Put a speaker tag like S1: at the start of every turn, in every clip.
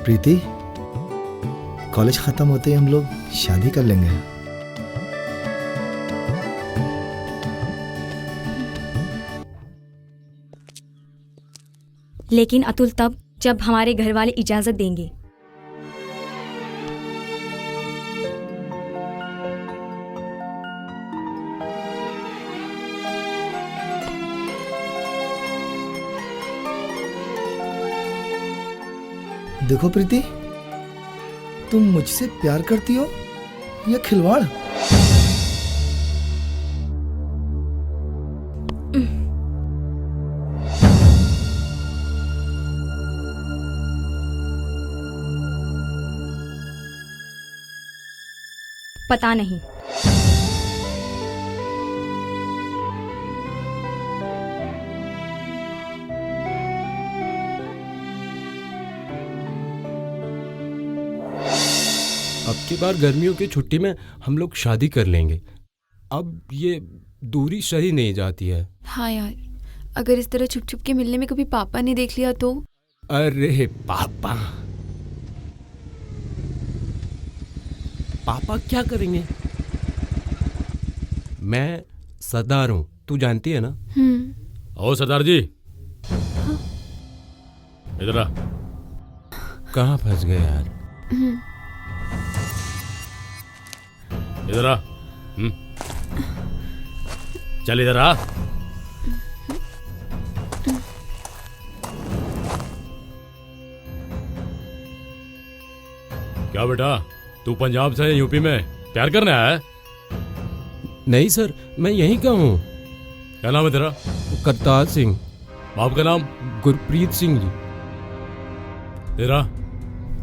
S1: प्रीति, college खत्म होते ही हम लोग शादी कर लेंगे।
S2: लेकिन अतुल तब जब हमारे घर वाले इजाजत देंगे।
S1: देखो प्रीति, तुम मुझसे प्यार करती हो या खिलवाड़?
S2: पता नहीं।
S3: अब की बार गर्मियों की छुट्टी में हम लोग शादी कर लेंगे। अब ये दूरी सही नहीं जाती है।
S4: हाँ यार, अगर इस तरह छुप छुप के मिलने में कभी पापा ने देख लिया तो?
S3: अरे पापा पापा क्या करेंगे? मैं सरदार हूँ, तू जानती है ना।
S5: ओ सरदार जी, इधर आ।
S3: कहाँ फंस गए यार?
S5: इधर आ। चल इधर आ। क्या बेटा, तू पंजाब से यूपी में प्यार करने आया है?
S3: नहीं सर, मैं यहीं का हूँ।
S5: क्या नाम है तेरा?
S3: करतार सिंह।
S5: बाप का नाम?
S3: गुरप्रीत सिंह जी।
S5: तेरा?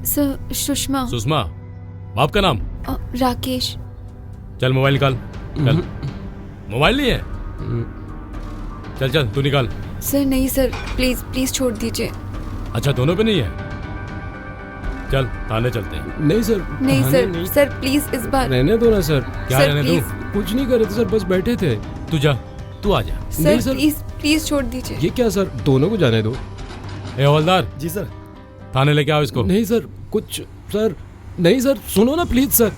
S4: सर सुषमा।
S5: सुषमा। बाप का नाम?
S4: राकेश।
S5: चल मोबाइल निकाल। चल। मोबाइल नहीं है? चल चल तू निकाल।
S4: सर नहीं सर, प्लीज प्लीज छोड़ दीजिए।
S5: अच्छा, दोनों पे नहीं है? चल थाने चलते हैं।
S3: नहीं सर,
S4: नहीं सर, सर प्लीज इस बार
S3: रहने दो ना सर।
S5: क्या
S4: सर,
S5: रहने
S4: प्लीज।
S5: दो?
S3: कुछ नहीं कर रहे थे सर, बस बैठे थे।
S5: तू जा, तू आ जा।
S3: नहीं
S4: सर
S3: सर।
S4: प्लीज प्लीज छोड़ दीजिए।
S3: ये क्या सर, दोनों को जाने दो।
S5: ए हवलदार,
S1: जी सर।
S5: थाने लेके आओ इसको।
S3: नहीं सर, कुछ सर नहीं सर, सुनो ना प्लीज सर,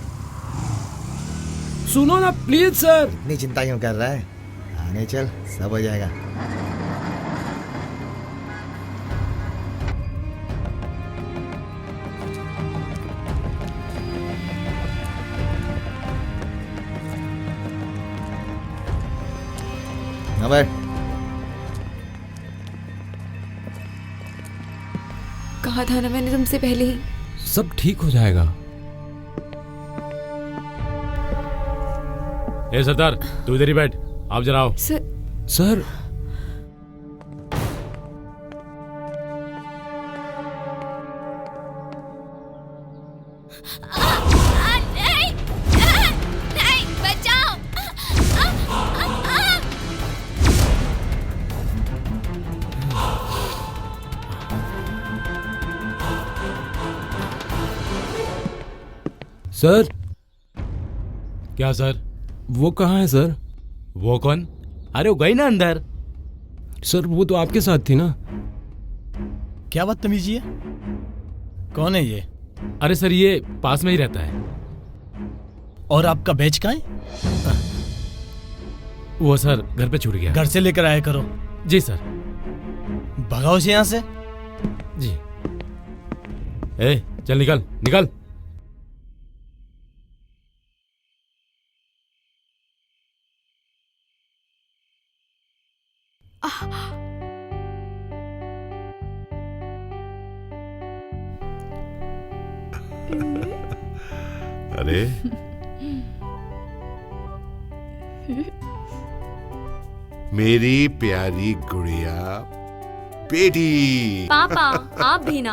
S3: सुनो ना प्लीज सर।
S1: इतनी चिंता क्यों कर रहा है? आगे चल, सब हो जाएगा। बैठ।
S4: कहा था ना मैंने तुमसे पहले ही।
S3: सब ठीक हो जाएगा।
S5: ए सरदार, तू इधर ही बैठ। आप जरा आओ।
S3: सर
S6: नहीं, बचाओ।
S3: सर।
S5: क्या सर?
S3: वो कहाँ है सर?
S5: वो कौन? अरे वो गई ना अंदर।
S3: सर वो तो आपके साथ थी ना।
S7: क्या बदतमीजी है? कौन है ये?
S5: अरे सर, ये पास में ही रहता है।
S7: और आपका बैच कहाँ है?
S5: वो सर घर पे छूट गया।
S7: घर से लेकर आया करो।
S5: जी सर।
S7: भगाओ से यहाँ से।
S5: जी। ए चल निकल निकल।
S8: अरे मेरी प्यारी गुड़िया बेटी।
S2: पापा आप भी ना।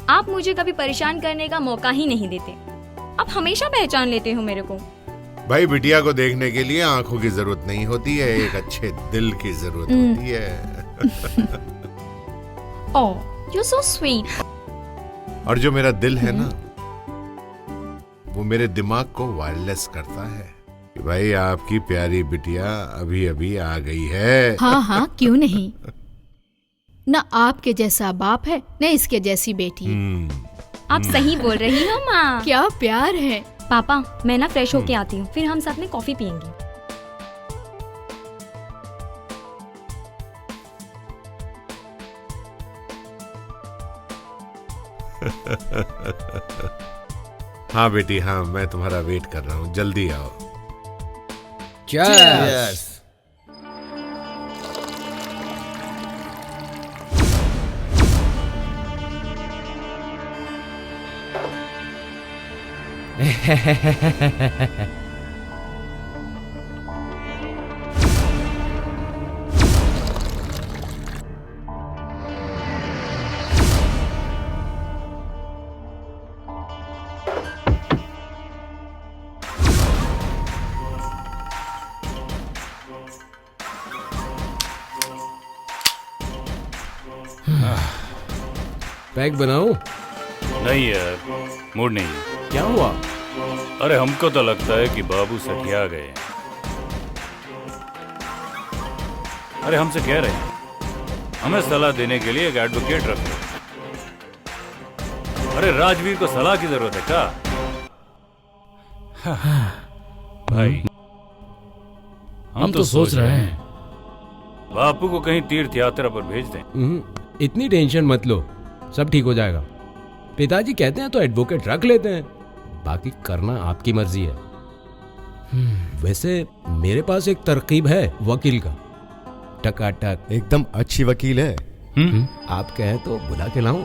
S2: आप मुझे कभी परेशान करने का मौका ही नहीं देते। आप हमेशा पहचान लेते हो मेरे को।
S8: भाई बिटिया को देखने के लिए आंखों की जरूरत नहीं होती है, एक अच्छे दिल की जरूरत होती है।
S2: ओह, यू सो स्वीट।
S8: और जो मेरा दिल है ना, वो मेरे दिमाग को वायरलेस करता है कि भाई आपकी प्यारी बिटिया अभी अभी आ गई है।
S6: हाँ हाँ, क्यों नहीं।
S9: ना आपके जैसा बाप है न इसके जैसी बेटी है।
S2: आप सही बोल रही हो माँ।
S9: क्या प्यार है।
S2: पापा मैं ना फ्रेश होके आती हूँ, फिर हम साथ में कॉफी पियेंगे।
S8: हाँ बेटी, हाँ मैं तुम्हारा वेट कर रहा हूँ, जल्दी आओ।
S3: Cheers! पैक बनाऊं?
S5: नहीं यार, मूड नहीं है।
S3: क्या हुआ?
S5: अरे हमको तो लगता है कि बाबू सठिया गए हैं। अरे हमसे कह रहे हैं हमें सलाह देने के लिए एक एडवोकेट रख लो। अरे राजवीर को सलाह की जरूरत है क्या? भाई
S7: हम तो सोच रहे हैं
S5: बापू को कहीं तीर्थ यात्रा पर भेज दें।
S3: इतनी टेंशन मत लो, सब ठीक हो जाएगा। पिताजी कहते हैं तो एडवोकेट रख लेते हैं, बाकी करना आपकी मर्जी है। वैसे मेरे पास एक तरकीब है वकील का, टकाटक।
S10: एकदम अच्छी वकील है।
S3: आप कहें तो बुला के लाऊं?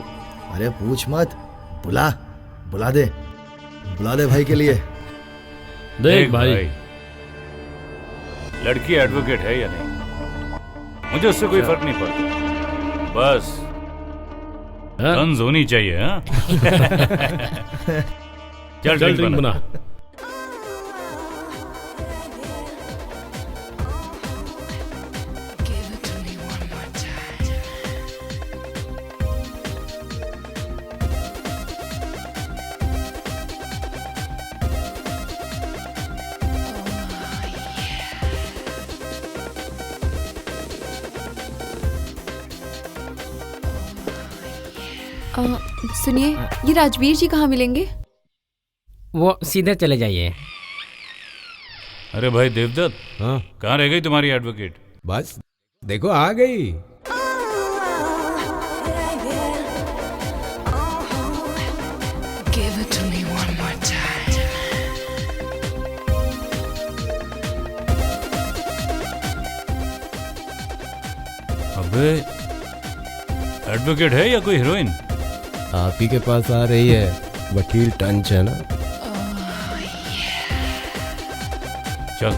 S1: अरे पूछ मत, बुला दे भाई के लिए।
S7: देख भाई,
S5: लड़की एडवोकेट है या नहीं मुझे उससे कोई फर्क नहीं पड़ता, बस गन्स होनी चाहिए। हाँ? चल ड्रिंक बना।
S4: सुनिए, ये राजवीर जी कहाँ मिलेंगे?
S11: वो सीधे चले जाइए।
S5: अरे भाई देवदत्त,
S3: हाँ
S5: कहाँ रह गई तुम्हारी एडवोकेट?
S3: बस देखो आ गई।
S5: अबे एडवोकेट है या कोई हीरोइन?
S3: आप ही के पास आ रही है, वकील टंच है ना।
S5: चल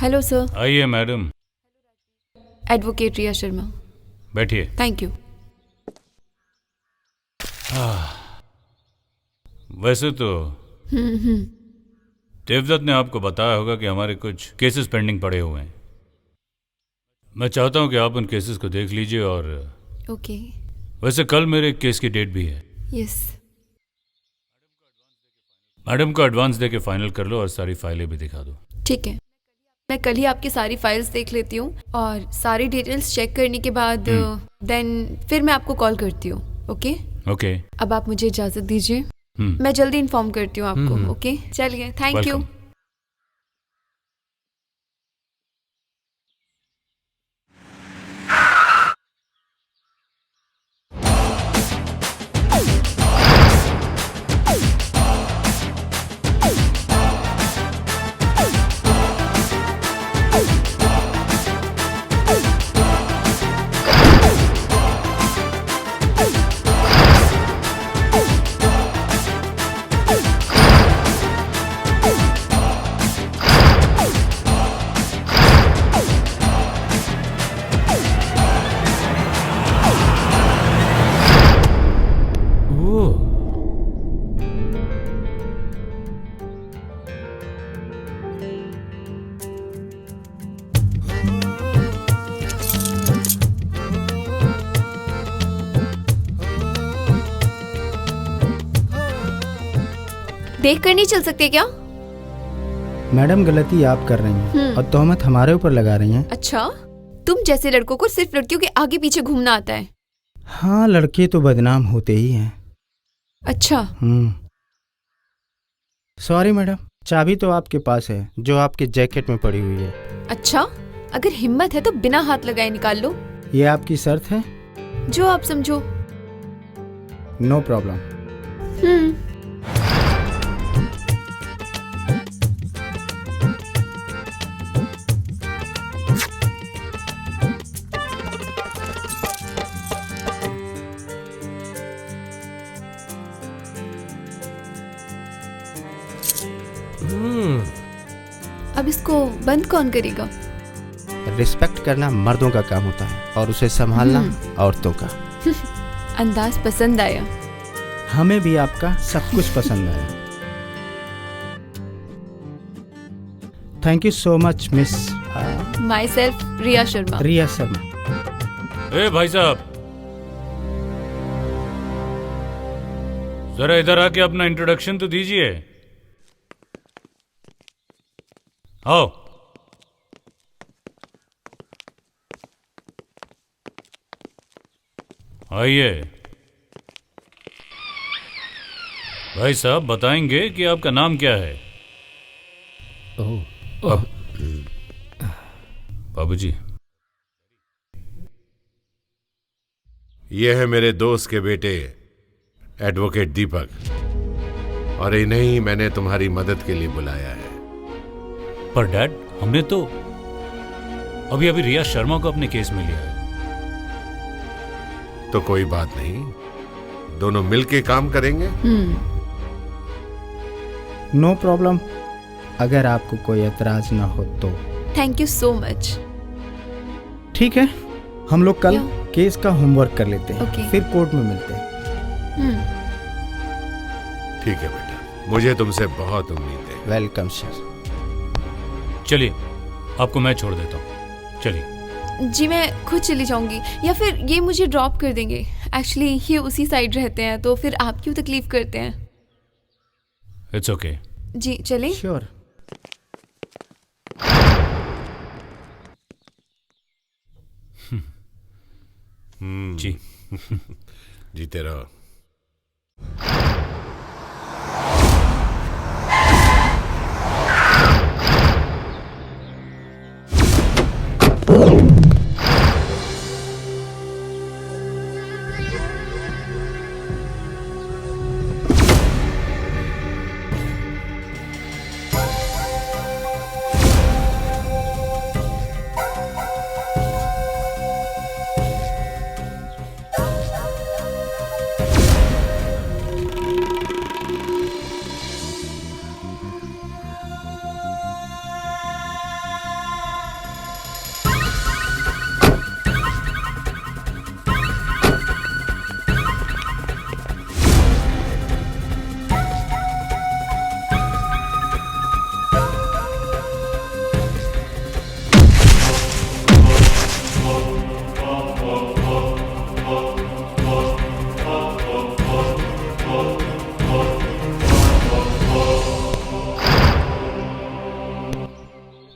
S4: हेलो सर।
S5: आइए मैडम।
S4: एडवोकेट रिया शर्मा।
S5: बैठिए।
S4: Thank you.
S5: वैसे तो देवदत्त ने आपको बताया होगा कि हमारे कुछ केसेस पेंडिंग पड़े हुए हैं। मैं चाहता हूं कि आप उन केसेस को देख लीजिए और
S4: ओके।
S5: वैसे कल मेरे एक केस की डेट भी है।
S4: यस।
S5: मैडम को एडवांस देके फाइनल कर लो और सारी फाइलें भी दिखा दो।
S4: ठीक है, मैं कल ही आपकी सारी फाइल्स देख लेती हूँ और सारी डिटेल्स चेक करने के बाद देन फिर मैं आपको कॉल करती हूँ। Okay
S5: okay.
S4: अब आप मुझे इजाजत दीजिए, मैं जल्दी इन्फॉर्म करती हूँ आपको। ओके चलिए, थैंक यू। देख कर नहीं चल सकते क्या?
S12: मैडम गलती आप कर रही हैं और तोहमत हमारे ऊपर लगा रही हैं।
S4: अच्छा, तुम जैसे लड़कों को सिर्फ लड़कियों के आगे पीछे घूमना आता है।
S12: हाँ, लड़के तो बदनाम होते ही हैं।
S4: अच्छा।
S12: सॉरी मैडम, चाबी तो आपके पास है जो आपके जैकेट में पड़ी हुई है।
S4: अच्छा, अगर हिम्मत है तो बिना हाथ लगाए निकाल लो।
S12: ये आपकी शर्त है?
S4: जो आप समझो।
S12: No problem.
S4: अब इसको बंद कौन करेगा?
S12: रिस्पेक्ट करना मर्दों का काम होता है और उसे संभालना औरतों का।
S4: अंदाज पसंद आया।
S12: हमें भी आपका सब कुछ पसंद आया। Thank you so much miss.
S4: Myself Riya Sharma.
S12: Riya Sharma.
S5: ए भाई साहब, जरा इधर आके अपना इंट्रोडक्शन तो दीजिए। आओ। आइए। भाई साहब बताएंगे कि आपका नाम क्या है? बाबूजी,
S8: ये है मेरे दोस्त के बेटे एडवोकेट दीपक, और इन्हें ही मैंने तुम्हारी मदद के लिए बुलाया है।
S5: पर डैड, हमने तो अभी अभी रिया शर्मा को अपने केस में लिया है।
S8: तो कोई बात नहीं, दोनों मिलके काम करेंगे।
S12: नो प्रॉब्लम, अगर आपको कोई एतराज ना हो तो।
S4: Thank you so much.
S12: ठीक है, हम लोग कल केस का होमवर्क कर लेते हैं।
S4: Okay.
S12: फिर कोर्ट में मिलते हैं।
S8: ठीक है बेटा, मुझे तुमसे बहुत उम्मीद है।
S12: Welcome sir.
S5: चलिए, आपको मैं छोड़ देता हूँ। चलिए।
S4: जी मैं खुद चली जाऊंगी, या फिर ये मुझे ड्रॉप कर देंगे। एक्चुअली ये उसी साइड रहते हैं, तो फिर आप क्यों तकलीफ करते हैं?
S5: It's okay.
S4: जी चले।
S12: श्योर।
S5: जी।
S8: जीते रहो।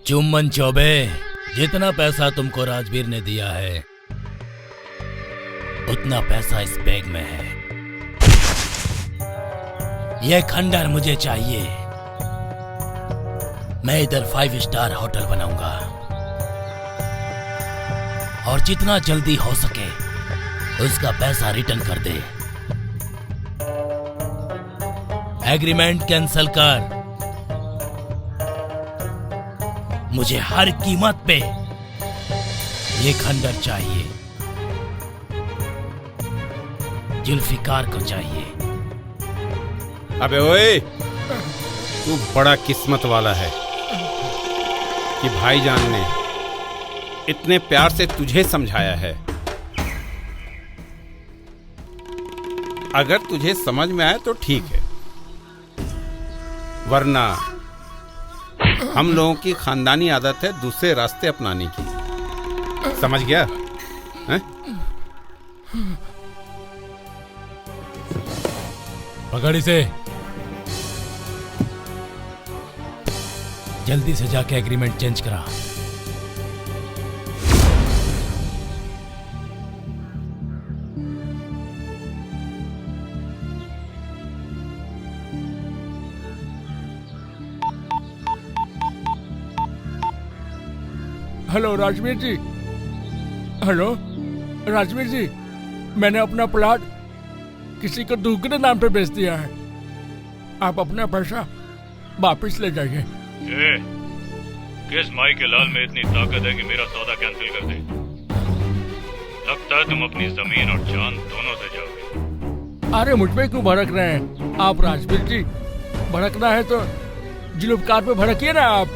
S7: चुम्बन चौबे, जितना पैसा तुमको राजवीर ने दिया है उतना पैसा इस बैग में है। यह खंडर मुझे चाहिए। मैं इधर 5 स्टार होटल बनाऊंगा और जितना जल्दी हो सके उसका पैसा रिटर्न कर दे। एग्रीमेंट कैंसल कर। मुझे हर कीमत पे ये खंडर चाहिए। जुल्फिकार को चाहिए।
S3: अबे ओए, तू बड़ा किस्मत वाला है कि भाईजान ने इतने प्यार से तुझे समझाया है। अगर तुझे समझ में आए तो ठीक है, वरना हम लोगों की खानदानी आदत है दूसरे रास्ते अपनाने की। समझ गया? हैं?
S7: पकड़ इसे। जल्दी से जाके एग्रीमेंट चेंज करा।
S13: हेलो राजवीर जी। हेलो राजवीर जी, मैंने अपना प्लाट किसी को दूसरे नाम पे बेच दिया है। आप अपना पैसा वापस ले जाइए।
S5: किस माई के लाल में इतनी ताकत है कि मेरा सौदा कैंसिल कर दे? लगता है तुम अपनी जमीन और जान दोनों से जाओगे।
S13: अरे मुझ पे क्यों भड़क रहे हैं आप राजवीर जी? भड़कना है तो जुल्फकार पे भड़किए ना आप।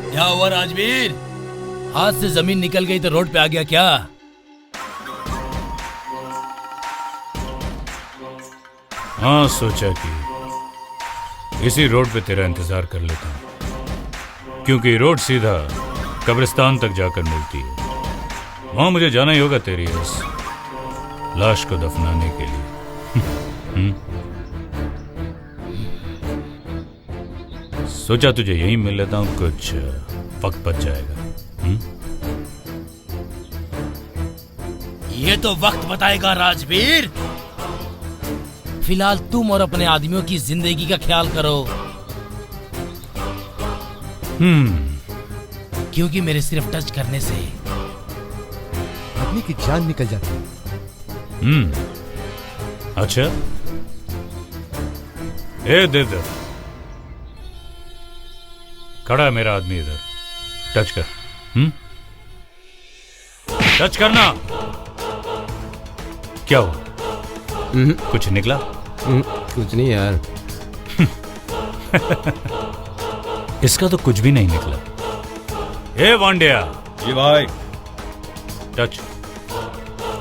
S7: क्या हुआ राजवीर? हाथ से जमीन निकल गई तो रोड पे आ गया क्या?
S5: हाँ, सोचा कि इसी रोड पे तेरा इंतजार कर लेता हूँ, क्योंकि रोड सीधा कब्रिस्तान तक जाकर मिलती है। वहां मुझे जाना ही होगा तेरी इस लाश को दफनाने के लिए। सोचा तुझे यहीं मिल लेता हूँ, कुछ वक्त बच जाएगा।
S7: ये तो वक्त बताएगा राजवीर। फिलहाल तुम और अपने आदमियों की जिंदगी का ख्याल करो। क्योंकि मेरे सिर्फ टच करने से
S10: आदमी की जान निकल जाती है।
S5: अच्छा, ए दे दे। खड़ा है मेरा आदमी इधर, टच कर। टच करना। क्या हुआ? कुछ निकला?
S3: कुछ नहीं यार।
S5: इसका तो कुछ भी नहीं निकला। ए वांडिया।
S14: जी भाई।
S5: टच।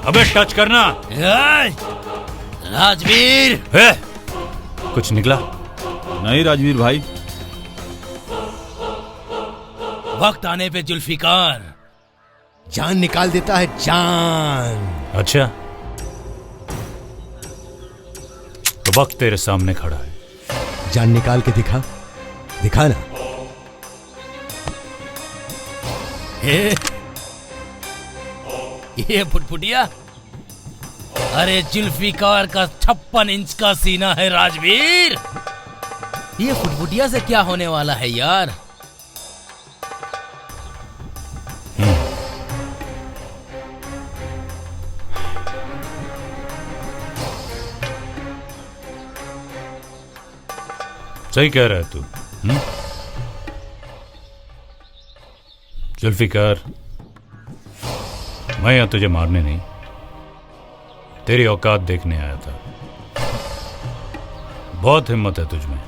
S5: अबे टच करना।
S7: राजवीर।
S5: कुछ निकला?
S14: नहीं राजवीर भाई।
S7: वक्त आने पे जुल्फिकार
S10: जान निकाल देता है, जान।
S5: अच्छा, तो वक्त तेरे सामने खड़ा है।
S10: जान निकाल के दिखा, दिखा ना।
S7: ये फुटफुटिया, अरे जुल्फिकार का 56 इंच का सीना है राजवीर। ये फुटफुटिया से क्या होने वाला है यार?
S5: सही कह रहा है तू। जुल्फिकार, मैं यहां तुझे मारने नहीं, तेरी औकात देखने आया था। बहुत हिम्मत है तुझ में,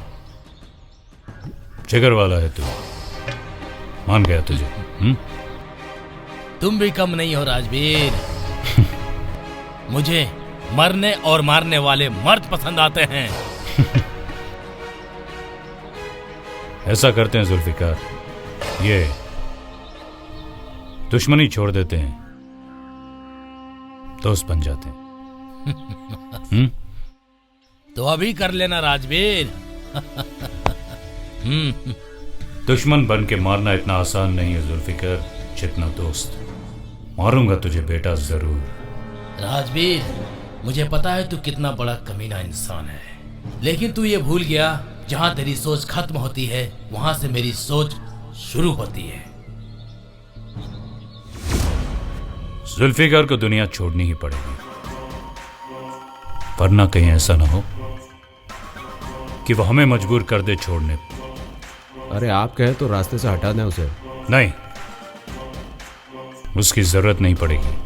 S5: जिगर वाला है तू, मान गया तुझे।
S7: तुम भी कम नहीं हो राजवीर। मुझे मरने और मारने वाले मर्द पसंद आते हैं।
S5: ऐसा करते हैं जुल्फिकार, ये दुश्मनी छोड़ देते हैं, दोस्त बन जाते हैं।
S7: तो अभी कर लेना राजवीर।
S5: दुश्मन बन के मारना इतना आसान नहीं है जुल्फिकार, जितना दोस्त। मारूंगा तुझे बेटा, जरूर।
S7: राजवीर, मुझे पता है तू कितना बड़ा कमीना इंसान है, लेकिन तू ये भूल गया, जहां तेरी सोच खत्म होती है वहां से मेरी सोच शुरू होती है।
S5: जुल्फिकार को दुनिया छोड़नी ही पड़ेगी, वरना कहीं ऐसा ना हो कि वो हमें मजबूर कर दे छोड़ने।
S3: अरे आप कहे तो रास्ते से हटा दें उसे।
S5: नहीं, उसकी जरूरत नहीं पड़ेगी,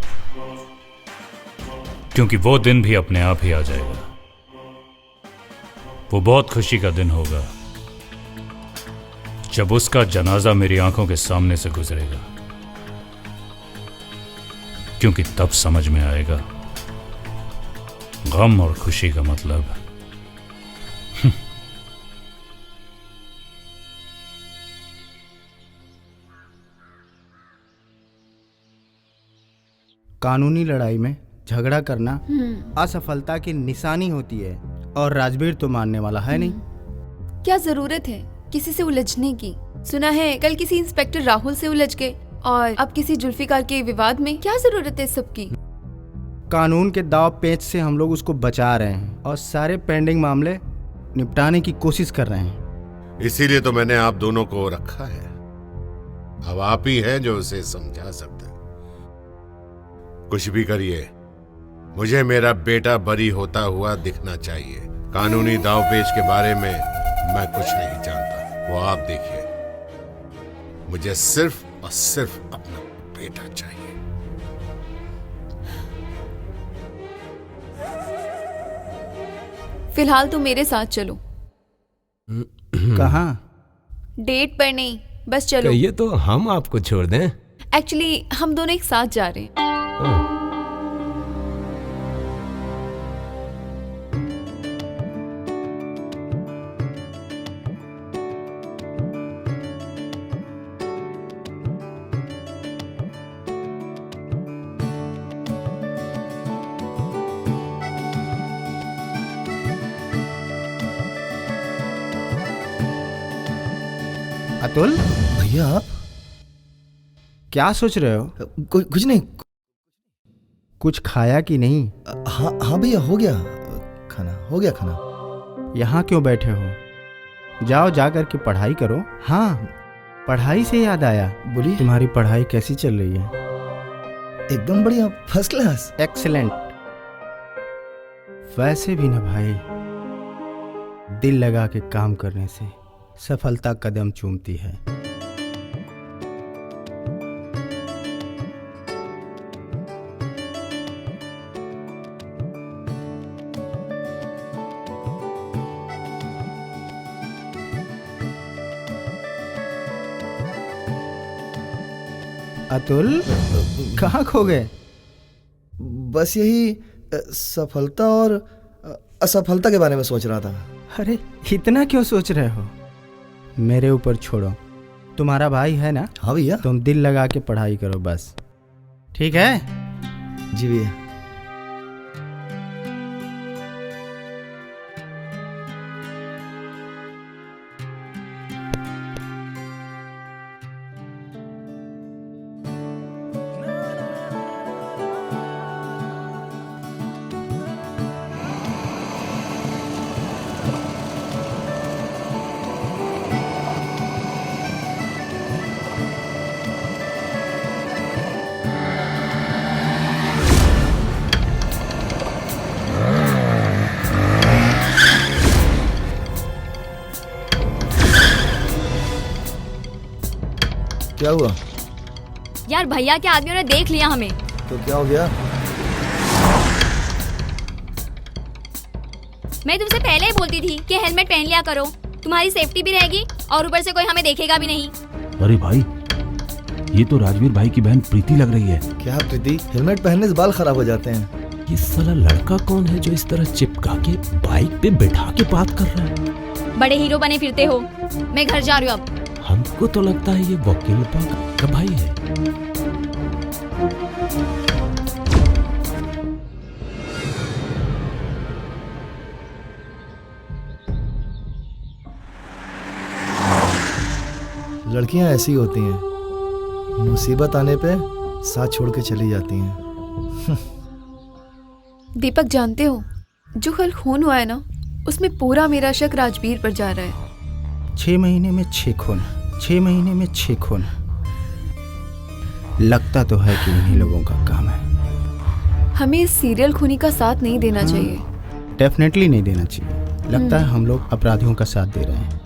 S5: क्योंकि वो दिन भी अपने आप ही आ जाएगा। वो बहुत खुशी का दिन होगा जब उसका जनाजा मेरी आंखों के सामने से गुजरेगा, क्योंकि तब समझ में आएगा गम और खुशी का मतलब।
S12: कानूनी लड़ाई में झगड़ा करना असफलता की निशानी होती है, और राजवीर तो मानने वाला है नहीं।
S4: क्या जरूरत है किसी से उलझने की? सुना है कल किसी इंस्पेक्टर राहुल से उलझ गए, और अब किसी जुल्फिकार के विवाद में। क्या जरूरत है सबकी?
S12: कानून के दाव पेच से हम लोग उसको बचा रहे हैं और सारे पेंडिंग मामले निपटाने की कोशिश कर रहे हैं।
S8: इसीलिए तो मैंने आप दोनों को रखा है। अब आप ही हैं जो उसे समझा सकते हैं। कुछ भी करिए, मुझे मेरा बेटा बरी होता हुआ दिखना चाहिए। कानूनी दावपेच के बारे में मैं कुछ नहीं जानता, वो आप देखिए। मुझे सिर्फ और सिर्फ अपना बेटा चाहिए।
S4: फिलहाल तुम मेरे साथ चलो।
S12: कहाँ?
S4: डेट पर नहीं, बस चलो।
S3: ये तो हम आपको छोड़ दें।
S4: एक्चुअली हम दोनों एक साथ जा रहे हैं।
S12: अतुल
S1: भैया आप
S12: क्या सोच रहे हो?
S1: कुछ नहीं।
S12: कुछ खाया कि नहीं?
S1: हाँ भैया, हो गया खाना, हो गया खाना।
S12: यहाँ क्यों बैठे हो? जाओ जा कर के पढ़ाई करो। हाँ, पढ़ाई से याद आया,
S1: बोलिए।
S12: तुम्हारी पढ़ाई कैसी चल रही है?
S1: एकदम बढ़िया, फर्स्ट क्लास,
S12: एक्सीलेंट। वैसे भी ना भाई, दिल लगा के काम करने से सफलता कदम चूमती है। अतुल कहाँ खो गए?
S1: बस यही सफलता और असफलता के बारे में सोच रहा था।
S12: अरे इतना क्यों सोच रहे हो? मेरे ऊपर छोड़ो, तुम्हारा भाई है ना?
S1: हाँ भैया।
S12: तुम दिल लगा के पढ़ाई करो बस, ठीक है?
S1: जी भैया। क्या हुआ?
S2: यार भैया के आदमियों ने देख लिया हमें।
S1: तो क्या हो गया?
S2: मैं तुमसे पहले ही बोलती थी कि हेलमेट पहन लिया करो, तुम्हारी सेफ्टी भी रहेगी और ऊपर से कोई हमें देखेगा भी नहीं।
S14: अरे भाई, ये तो राजवीर भाई की बहन प्रीति लग रही है।
S1: क्या प्रीति? हेलमेट पहनने से बाल खराब हो जाते हैं।
S3: ये साला लड़का कौन है जो इस तरह चिपका के बाइक पे बैठा के बात कर रहा है?
S2: बड़े हीरो बने फिरते हो। मैं घर जा रही हूँ अब।
S3: हमको तो लगता है ये वकील का भाई है।
S1: लड़कियां ऐसी होती हैं, मुसीबत आने पे साथ छोड़ के चली जाती हैं।
S4: दीपक, जानते हो जो कल खून हुआ है ना, उसमें पूरा मेरा शक राजवीर पर जा रहा है।
S12: 6 महीने में 6 खून, 6 महीने में 6 खून। लगता तो है कि इन्हीं लोगों का काम है।
S4: हमें इस सीरियल खूनी का साथ नहीं देना चाहिए।
S12: डेफिनेटली नहीं देना चाहिए। लगता है हम लोग अपराधियों का साथ दे रहे हैं।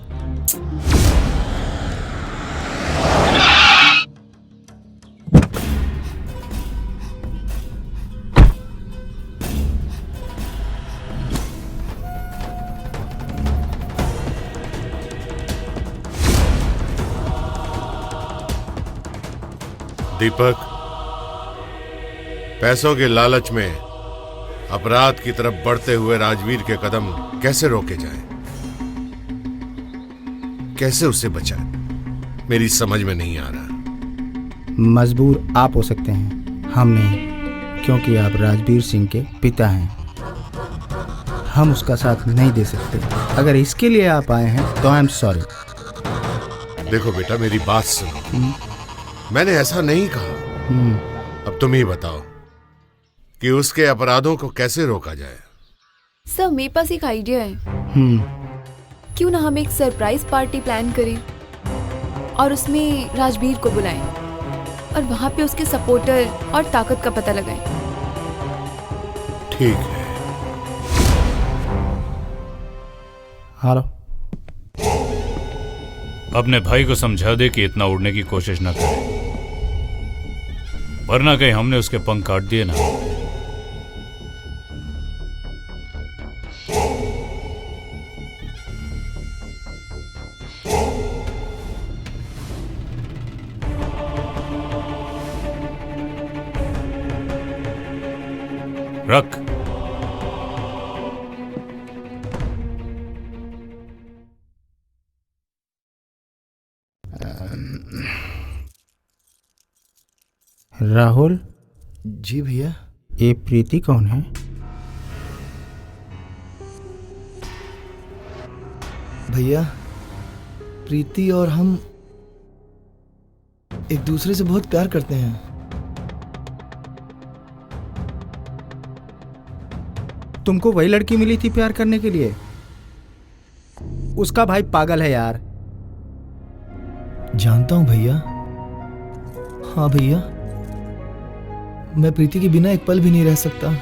S8: दीपक, पैसों के लालच में अपराध की तरफ बढ़ते हुए राजवीर के कदम कैसे रोके जाएं? कैसे उसे बचाएं? मेरी समझ में नहीं आ रहा।
S12: मजबूर आप हो सकते हैं, हम नहीं, क्योंकि आप राजवीर सिंह के पिता हैं। हम उसका साथ नहीं दे सकते। अगर इसके लिए आप आए हैं तो आई एम सॉरी।
S8: देखो बेटा, मेरी बात सुनो। मैंने ऐसा नहीं कहा। अब तुम ही बताओ कि उसके अपराधों को कैसे रोका जाए।
S4: सर, मेरे पास एक आइडिया है। क्यों ना हम एक सरप्राइज पार्टी प्लान करें और उसमें राजवीर को बुलाएं और वहां पे उसके सपोर्टर और ताकत का पता लगाएं।
S8: ठीक है।
S12: हेलो।
S5: अपने भाई को समझा दे कि इतना उड़ने की कोशिश न करे, वरना कहीं हमने उसके पंख काट दिए ना। रख।
S12: राहुल।
S1: जी भैया।
S12: ये प्रीति कौन है?
S1: भैया, प्रीति और हम एक दूसरे से बहुत प्यार करते हैं।
S12: तुमको वही लड़की मिली थी प्यार करने के लिए? उसका भाई पागल है यार।
S1: जानता हूं भैया। हाँ भैया, मैं प्रीति के बिना एक पल भी नहीं रह सकता।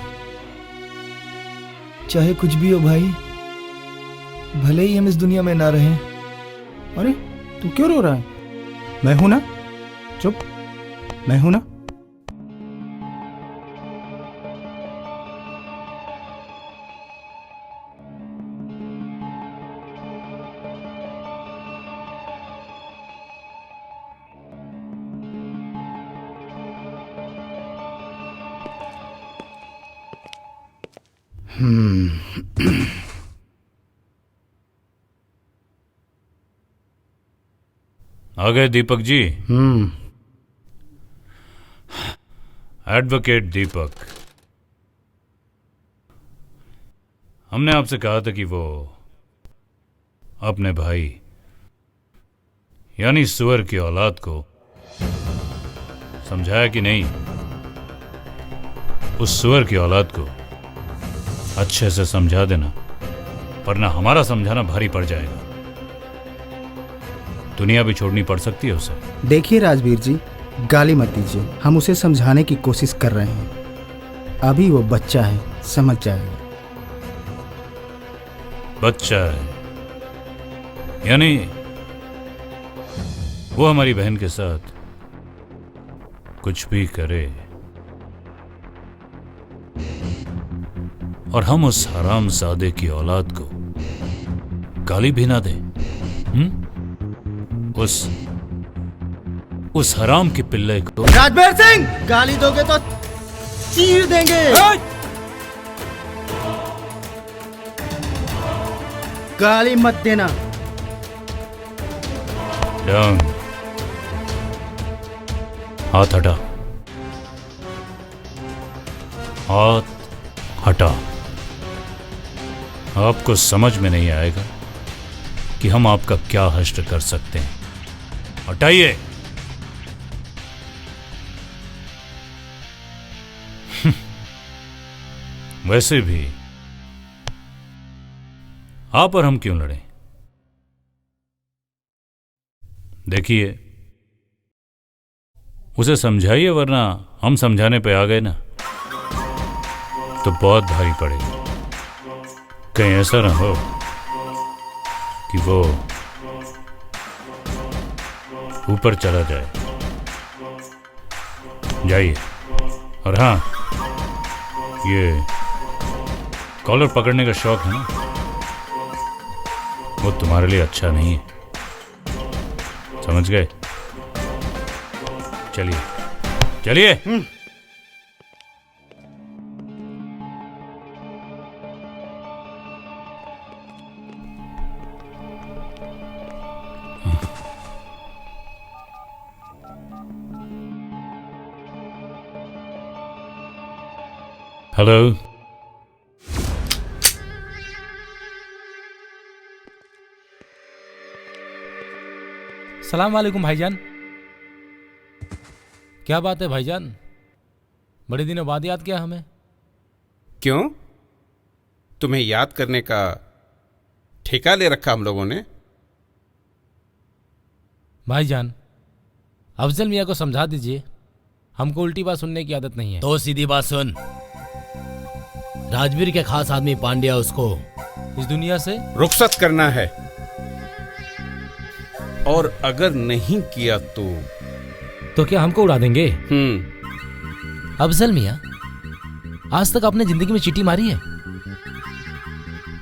S1: चाहे कुछ भी हो भाई, भले ही हम इस दुनिया में ना रहें।
S12: अरे तू क्यों रो रहा है? मैं हूं ना। चुप, मैं हूं ना।
S5: आ गए दीपक जी। एडवोकेट दीपक, हमने आपसे कहा था कि वो अपने भाई यानी सुअर की औलाद को समझाया कि नहीं? उस सुअर की औलाद को अच्छे से समझा देना, वरना हमारा समझाना भारी पड़ जाएगा। दुनिया भी छोड़नी पड़ सकती है उसे।
S12: देखिए राजवीर जी, गाली मत दीजिए। हम उसे समझाने की कोशिश कर रहे हैं। अभी वो बच्चा है, समझ जाएगा।
S5: बच्चा है यानी वो हमारी बहन के साथ कुछ भी करे और हम उस हरामजादे की औलाद को गाली भी ना दें। उस हराम के पिल्ले को।
S12: राजवीर सिंह, गाली दोगे तो चीर देंगे। गाली मत देना।
S5: डंग, हाथ हटा, हाथ हटा। आपको समझ में नहीं आएगा कि हम आपका क्या हश्र कर सकते हैं। हटाइए। वैसे भी आप और हम क्यों लड़ें? देखिए, उसे समझाइए, वरना हम समझाने पे आ गए ना तो बहुत भारी पड़ेगा। कहीं ऐसा ना हो कि वो ऊपर चला जाए। जाइए। और हाँ, ये कॉलर पकड़ने का शौक है ना, वो तुम्हारे लिए अच्छा नहीं है। समझ गए? चलिए चलिए। हेलो।
S7: सलाम वालेकुम भाईजान। क्या बात है भाईजान, बड़े दिनों बाद याद किया हमें?
S15: क्यों, तुम्हें याद करने का ठेका ले रखा हम लोगों ने?
S7: भाईजान, अफजल मियाँ को समझा दीजिए, हमको उल्टी बात सुनने की आदत नहीं है।
S10: तो सीधी बात सुन, राजवीर के खास आदमी पांड्या उसको
S7: इस दुनिया से
S15: रुखसत करना है, और अगर नहीं किया तो
S7: क्या हमको उड़ा देंगे?
S10: अफजल मियाँ, आज तक आपने जिंदगी में चीटी मारी है?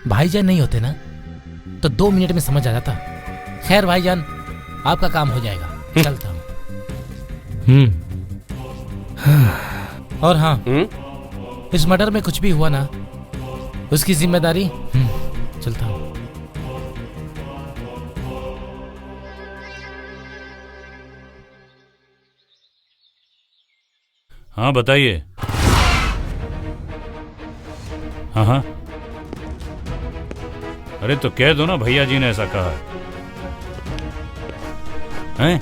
S10: भाईजान नहीं होते ना तो 2 मिनट में समझ आ जाता। खैर भाईजान, आपका काम हो जाएगा, चलता हूँ। और हाँ, इस मर्डर में कुछ भी हुआ ना, उसकी जिम्मेदारी चलता हूँ।
S5: हाँ बताइए। हाँ, अरे तो कह दो ना भैया जी ने ऐसा कहा है।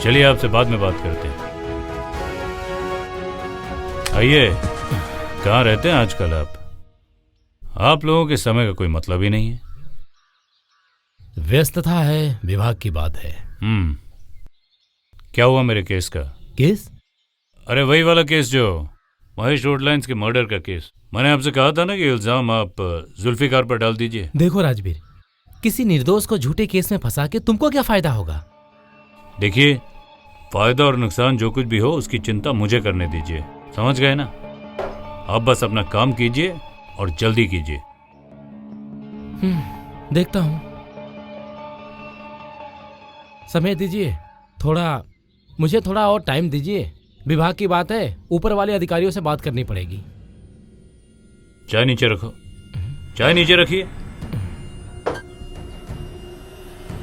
S5: चलिए आपसे बाद में बात करते हैं। आइए, कहाँ रहते हैं आजकल आप? आप लोगों के समय का कोई मतलब ही नहीं है।
S10: व्यस्तता है, विभाग की बात है।
S5: क्या हुआ मेरे केस का?
S10: केस?
S5: अरे वही वाला केस जो महेश रोडलाइंस के मर्डर का केस। मैंने आपसे कहा था ना कि इल्जाम आप जुल्फिकार पर डाल दीजिए।
S10: देखो राजवीर, किसी निर्दोष को झूठे केस में फंसा के तुमको क्या फायदा होगा?
S5: देखिए, फायदा और नुकसान जो कुछ भी हो उसकी चिंता मुझे करने दीजिए, समझ गए ना? आप बस अपना काम कीजिए और जल्दी कीजिए।
S10: देखता हूं, समय दीजिए मुझे थोड़ा और टाइम दीजिए। विभाग की बात है, ऊपर वाले अधिकारियों से बात करनी पड़ेगी।
S5: चाय नीचे रखो, चाय नीचे रखिए।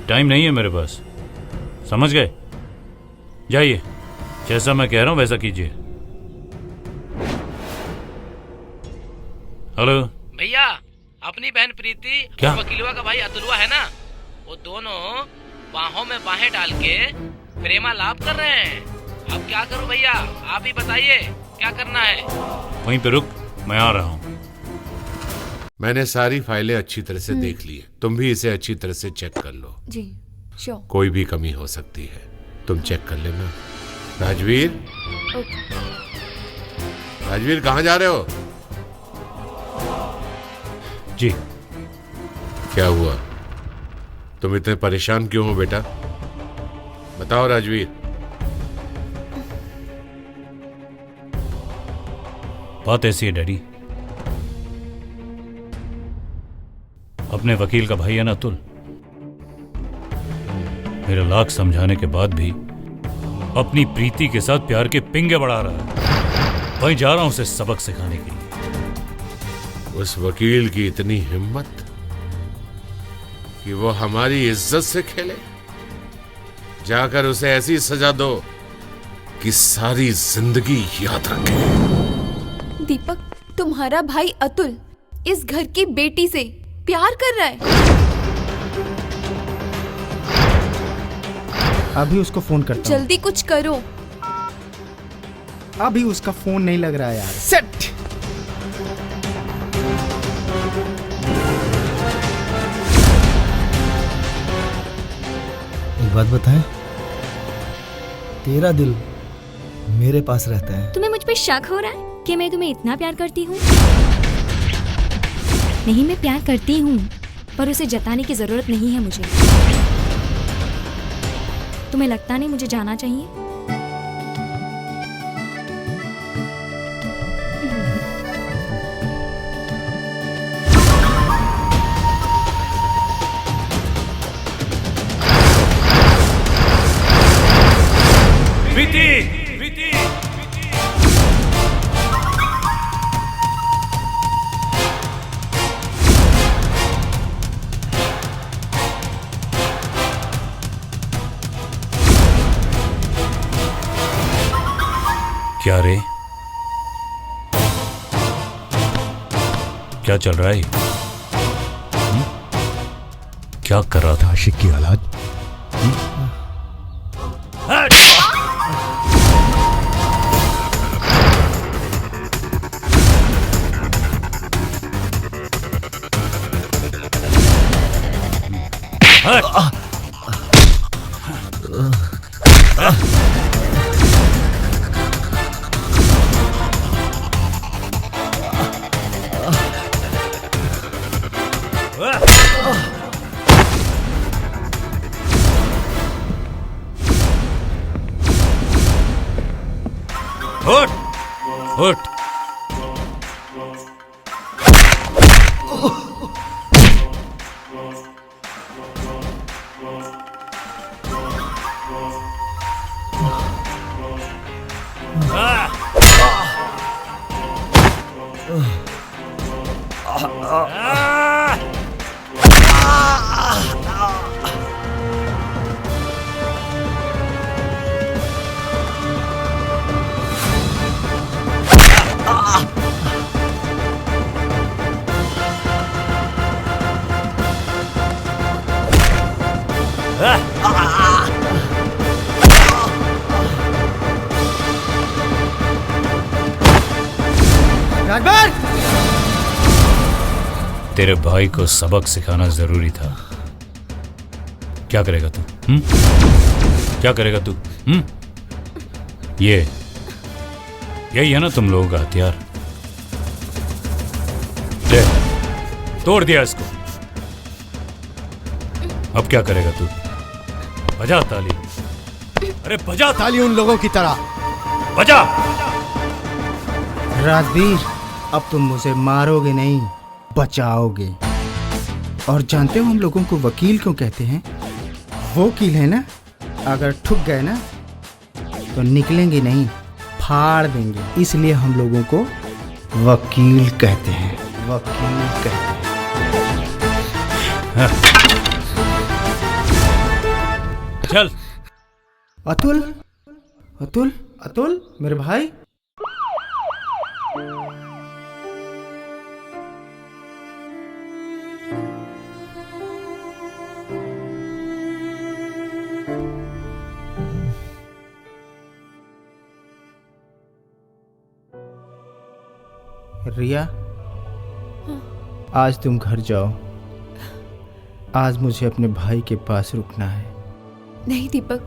S5: टाइम नहीं है मेरे पास, समझ गए? जाइए, जैसा मैं कह रहा हूं वैसा कीजिए। हेलो
S7: भैया, अपनी बहन प्रीति
S5: क्या?
S7: और वकीलवा का भाई अतुलवा है ना, वो दोनों बाहों में बाहें डाल के प्रेमा लाभ कर रहे हैं। अब क्या करूं भैया, आप ही बताइए क्या करना है?
S5: वहीं पे रुक, मैं आ रहा हूं।
S8: मैंने सारी फाइलें अच्छी तरह से देख ली है, तुम भी इसे अच्छी तरह से चेक कर लो।
S4: जी श्योर।
S8: कोई भी कमी हो सकती है, तुम चेक कर लेना। राजवीर, राजवीर कहाँ जा रहे हो?
S5: जी।
S8: क्या हुआ, तुम इतने परेशान क्यों हो बेटा? बताओ राजवीर।
S5: बात ऐसी है डैडी, अपने वकील का भाई है ना अतुल, मेरे लाख समझाने के बाद भी अपनी प्रीति के साथ प्यार के पिंगे बढ़ा रहा है। वहीं जा रहा हूं उसे सबक सिखाने के लिए।
S8: उस वकील की इतनी हिम्मत कि वो हमारी इज्जत से खेले। जाकर उसे ऐसी सजा दो कि सारी जिंदगी याद रखे।
S4: दीपक, तुम्हारा भाई अतुल इस घर की बेटी से प्यार कर रहा है।
S12: अभी उसको फोन करता हूं।
S4: जल्दी कुछ करो।
S12: अभी उसका फोन नहीं लग रहा है यार। सेट।
S1: एक बात बताएं, तेरा दिल मेरे पास रहता है।
S2: तुम्हें मुझ पे शक हो रहा है कि मैं तुम्हें इतना प्यार करती हूँ? नहीं, मैं प्यार करती हूँ, पर उसे जताने की जरूरत नहीं है मुझे। तुम्हें लगता नहीं मुझे जाना चाहिए?
S5: प्रीति, क्या रे, क्या चल रहा है? क्या कर रहा था?
S14: आशिक की औलाद।
S5: उठ, उठ।
S12: राजभर!
S5: तेरे भाई को सबक सिखाना जरूरी था। क्या करेगा तू? क्या करेगा तू? यही है ना तुम लोगों का हथियार? ले, तोड़ दिया इसको। अब क्या करेगा तू? बजा ताली। अरे बजा
S12: ताली उन लोगों की तरह।
S5: बजा।
S12: राजवीर, अब तुम मुझे मारोगे नहीं, बचाओगे। और जानते हो हम लोगों को वकील क्यों कहते हैं? वो वकील है ना, अगर ठुक गए ना तो निकलेंगे नहीं, फाड़ देंगे। इसलिए हम लोगों को वकील कहते हैं। वकील कहते हैं।
S5: चल।
S12: अतुल, अतुल, अतुल, मेरे भाई। रिया, आज तुम घर जाओ। आज मुझे अपने भाई के पास रुकना है।
S4: नहीं दीपक,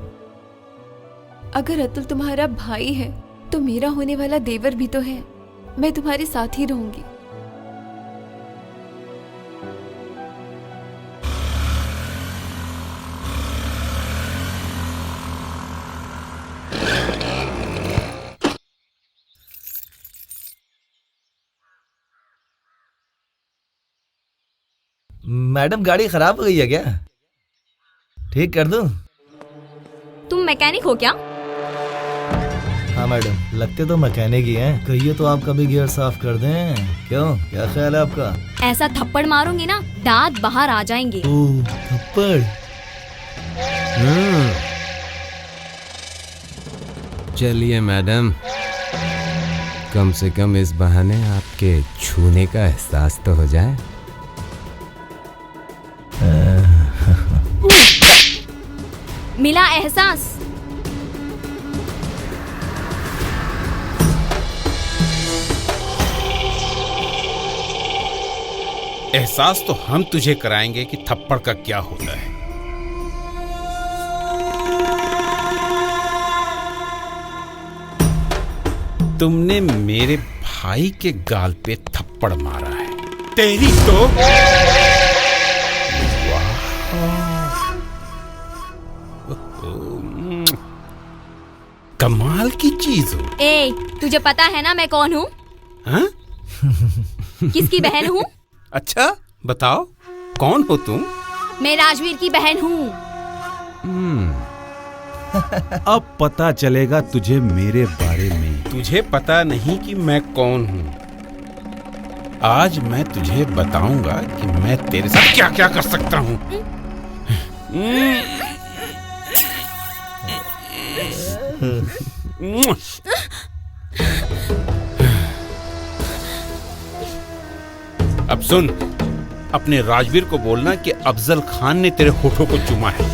S4: अगर अतुल तुम्हारा भाई है तो मेरा होने वाला देवर भी तो है। मैं तुम्हारे साथ ही रहूंगी।
S1: मैडम, गाड़ी खराब हो गई है क्या? ठीक कर दूं?
S2: तुम मैकेनिक हो क्या?
S1: हाँ मैडम, लगते तो मैकेनिक ही हैं। कहिए तो आप कभी गियर साफ कर दें। क्यों, क्या ख्याल है आपका?
S2: ऐसा थप्पड़ मारूंगी ना, दांत बाहर आ जाएंगे।
S1: ओह, थप्पड़।
S3: चलिए मैडम, कम से कम इस बहाने आपके छूने का एहसास तो हो जाए।
S2: मिला एहसास?
S15: एहसास तो हम तुझे कराएंगे कि थप्पड़ का क्या होता है। तुमने मेरे भाई के गाल पे थप्पड़ मारा है। तेरी तो कमाल की चीज हो।
S2: ए, तुझे पता है ना मैं कौन हूँ?
S15: हाँ?
S2: किसकी बहन हूँ?
S15: अच्छा, बताओ कौन हो तुम?
S2: मैं राजवीर की बहन हूँ।
S14: अब पता चलेगा तुझे मेरे बारे में।
S15: तुझे पता नहीं कि मैं कौन हूँ। आज मैं तुझे बताऊंगा कि मैं तेरे साथ क्या क्या कर सकता हूँ। अब सुन, अपने राजवीर को बोलना कि अफजल खान ने तेरे होठों को चूमा है,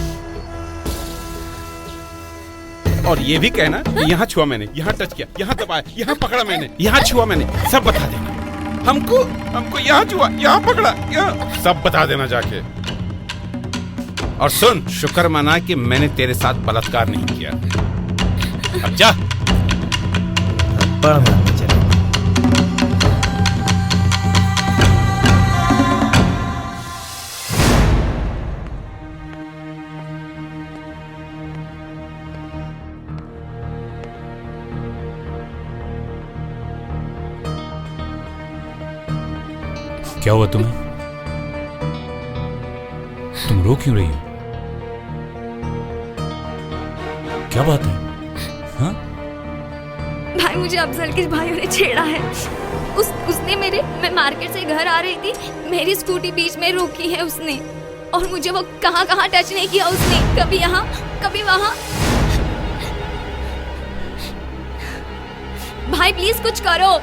S15: और ये भी कहना कि यहाँ छुआ मैंने, यहाँ टच किया, यहाँ दबाया, यहाँ पकड़ा मैंने, यहाँ छुआ मैंने, सब बता देना। हमको यहाँ छुआ, यहाँ पकड़ा, यहाँ सब बता देना जाके। और सुन, शुक्र मना कि मैंने तेरे साथ बलात्कार नहीं किया। अब जा।
S5: क्या हुआ तुम्हें? तुम रो क्यों रही हो? क्या बात है? हाँ?
S2: भाई, मुझे अफजल के भाइयों ने छेड़ा है। उसने मैं मार्केट से घर आ रही थी, मेरी स्कूटी बीच में रोकी है उसने, और मुझे वो कहाँ टच नहीं किया उसने, कभी यहाँ कभी वहाँ। भाई प्लीज कुछ करो,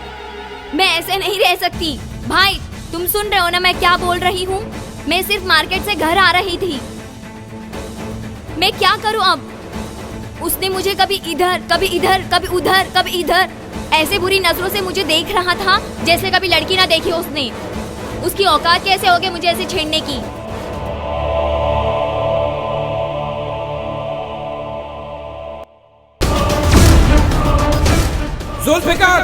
S2: मैं ऐसे नहीं रह सकती। भाई तुम सुन रहे हो ना मैं क्या बोल रही हूँ? मैं सिर्फ मार्केट से घर आ रही थी, मैं क्या करूँ अब? उसने मुझे कभी इधर कभी इधर कभी उधर कभी इधर ऐसे बुरी नजरों से मुझे देख रहा था जैसे कभी लड़की ना देखी उसने। उसकी औकात कैसे हो गई मुझे ऐसे छेड़ने की?
S15: जुल्फिकार!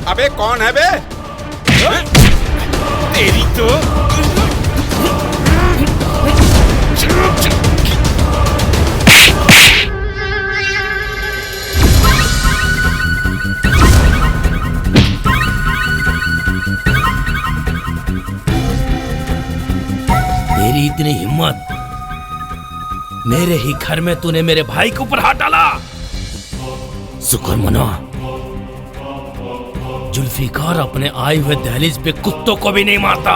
S15: अबे कौन है बे? तेरी तो
S7: तेरी इतनी हिम्मत, मेरे ही घर में तूने मेरे भाई के ऊपर हाथ डाला। शुक्र मना, जुल्फिकार अपने आए हुए दहलीज पे कुत्तों को भी नहीं मारता,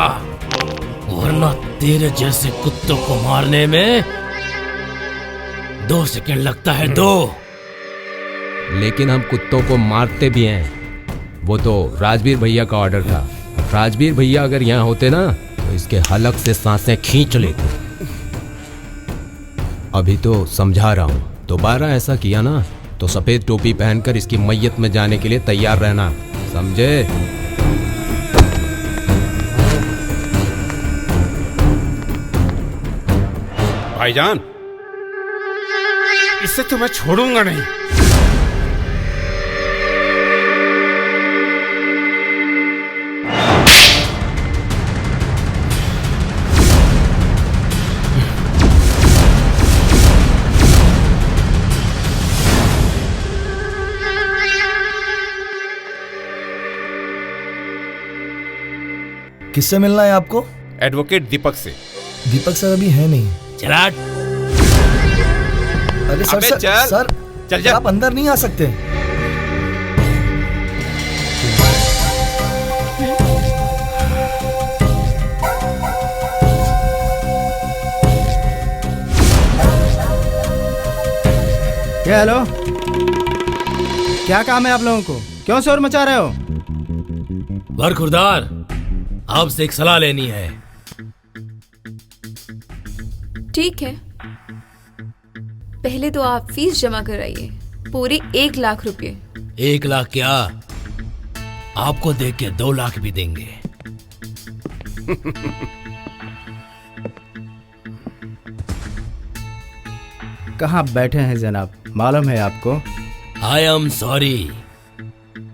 S7: वरना तेरे जैसे कुत्तों को मारने में 2 सेकंड लगता है, 2।
S3: लेकिन हम कुत्तों को मारते भी हैं। वो तो राजवीर भैया का ऑर्डर था। राजवीर भैया अगर यहाँ होते ना तो इसके हलक से सांसें खींच लेते। अभी तो समझा रहा हूँ, दोबारा ऐसा किया ना तो सफेद टोपी पहनकर इसकी मैयत में जाने के लिए तैयार रहना, समझे?
S15: भाईजान, इससे तो मैं छोड़ूंगा नहीं।
S1: किससे मिलना है आपको?
S15: एडवोकेट दीपक से।
S1: दीपक सर अभी है नहीं।
S7: चलाट।
S1: अरे सर,
S15: अबे
S1: सर,
S15: चल जा।
S1: आप अंदर नहीं आ सकते।
S12: हेलो, क्या काम है आप लोगों को? क्यों शोर मचा रहे हो?
S7: बरखुरदार, आपसे एक सलाह लेनी है।
S4: ठीक है, पहले तो आप फीस जमा कराइए, पूरे 1 लाख रुपए।
S7: 1 लाख क्या, आपको देख के 2 लाख भी देंगे।
S12: कहाँ बैठे हैं जनाब, मालूम है आपको?
S7: आई एम सॉरी,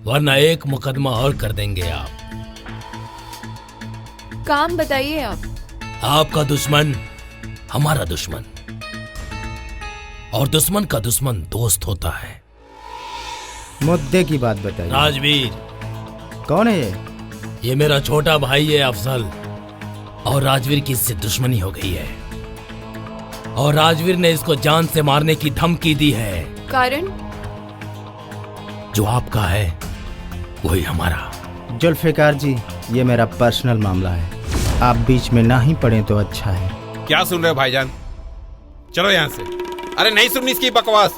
S7: वरना एक मुकदमा और कर देंगे आप।
S4: काम बताइए आप।
S7: आपका दुश्मन हमारा दुश्मन, और दुश्मन का दुश्मन दोस्त होता है।
S12: मुद्दे की बात बताइए।
S7: राजवीर।
S12: कौन है ये?
S7: ये मेरा छोटा भाई है अफजल, और राजवीर की इससे दुश्मनी हो गई है, और राजवीर ने इसको जान से मारने की धमकी दी है।
S4: कारण?
S7: जो आपका है वही हमारा।
S12: जुल्फिकार जी, ये मेरा पर्सनल मामला है, आप बीच में ना ही पड़े तो अच्छा है।
S15: क्या सुन रहे हो भाईजान? चलो यहाँ से। अरे नहीं सुननी इसकी बकवास।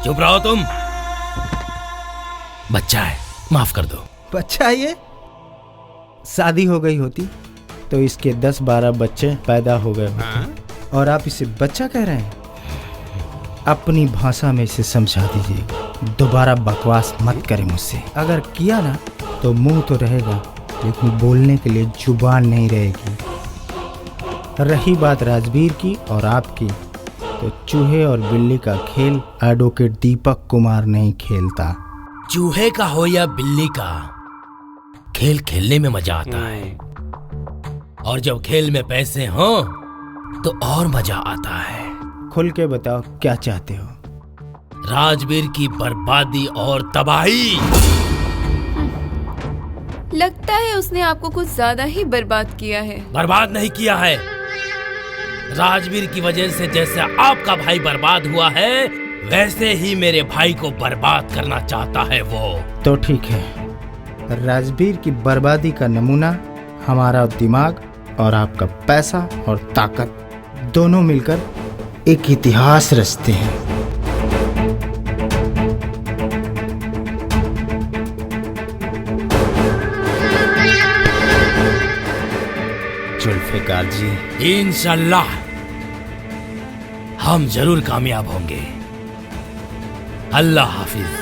S7: चुप रहो तुम, बच्चा है, माफ कर दो।
S12: बच्चा ये शादी हो गई होती तो इसके 10-12 बच्चे पैदा हो गए होते और आप इसे बच्चा कह रहे हैं। अपनी भाषा में इसे समझा दीजिए, दोबारा बकवास मत करें मुझसे। अगर किया ना तो मुंह तो रहेगा लेकिन बोलने के लिए जुबान नहीं रहेगी। रही बात राजवीर की और आपकी, तो चूहे और बिल्ली का खेल एडवोकेट दीपक कुमार नहीं खेलता।
S7: चूहे का हो या बिल्ली का, खेल खेलने में मजा आता है, और जब खेल में पैसे हो तो और मजा आता है।
S12: खुल के बताओ क्या चाहते हो?
S7: राजवीर की बर्बादी और तबाही।
S4: लगता है उसने आपको कुछ ज्यादा ही बर्बाद किया है।
S7: बर्बाद नहीं किया है, राजवीर की वजह से जैसे आपका भाई बर्बाद हुआ है वैसे ही मेरे भाई को बर्बाद करना चाहता है वो।
S12: तो ठीक है, राजवीर की बर्बादी का नमूना हमारा दिमाग और आपका पैसा और ताकत दोनों मिलकर एक इतिहास रचते हैं।
S1: जुल्फ़िकार जी,
S7: इंशाल्लाह हम जरूर कामयाब होंगे। अल्लाह हाफिज।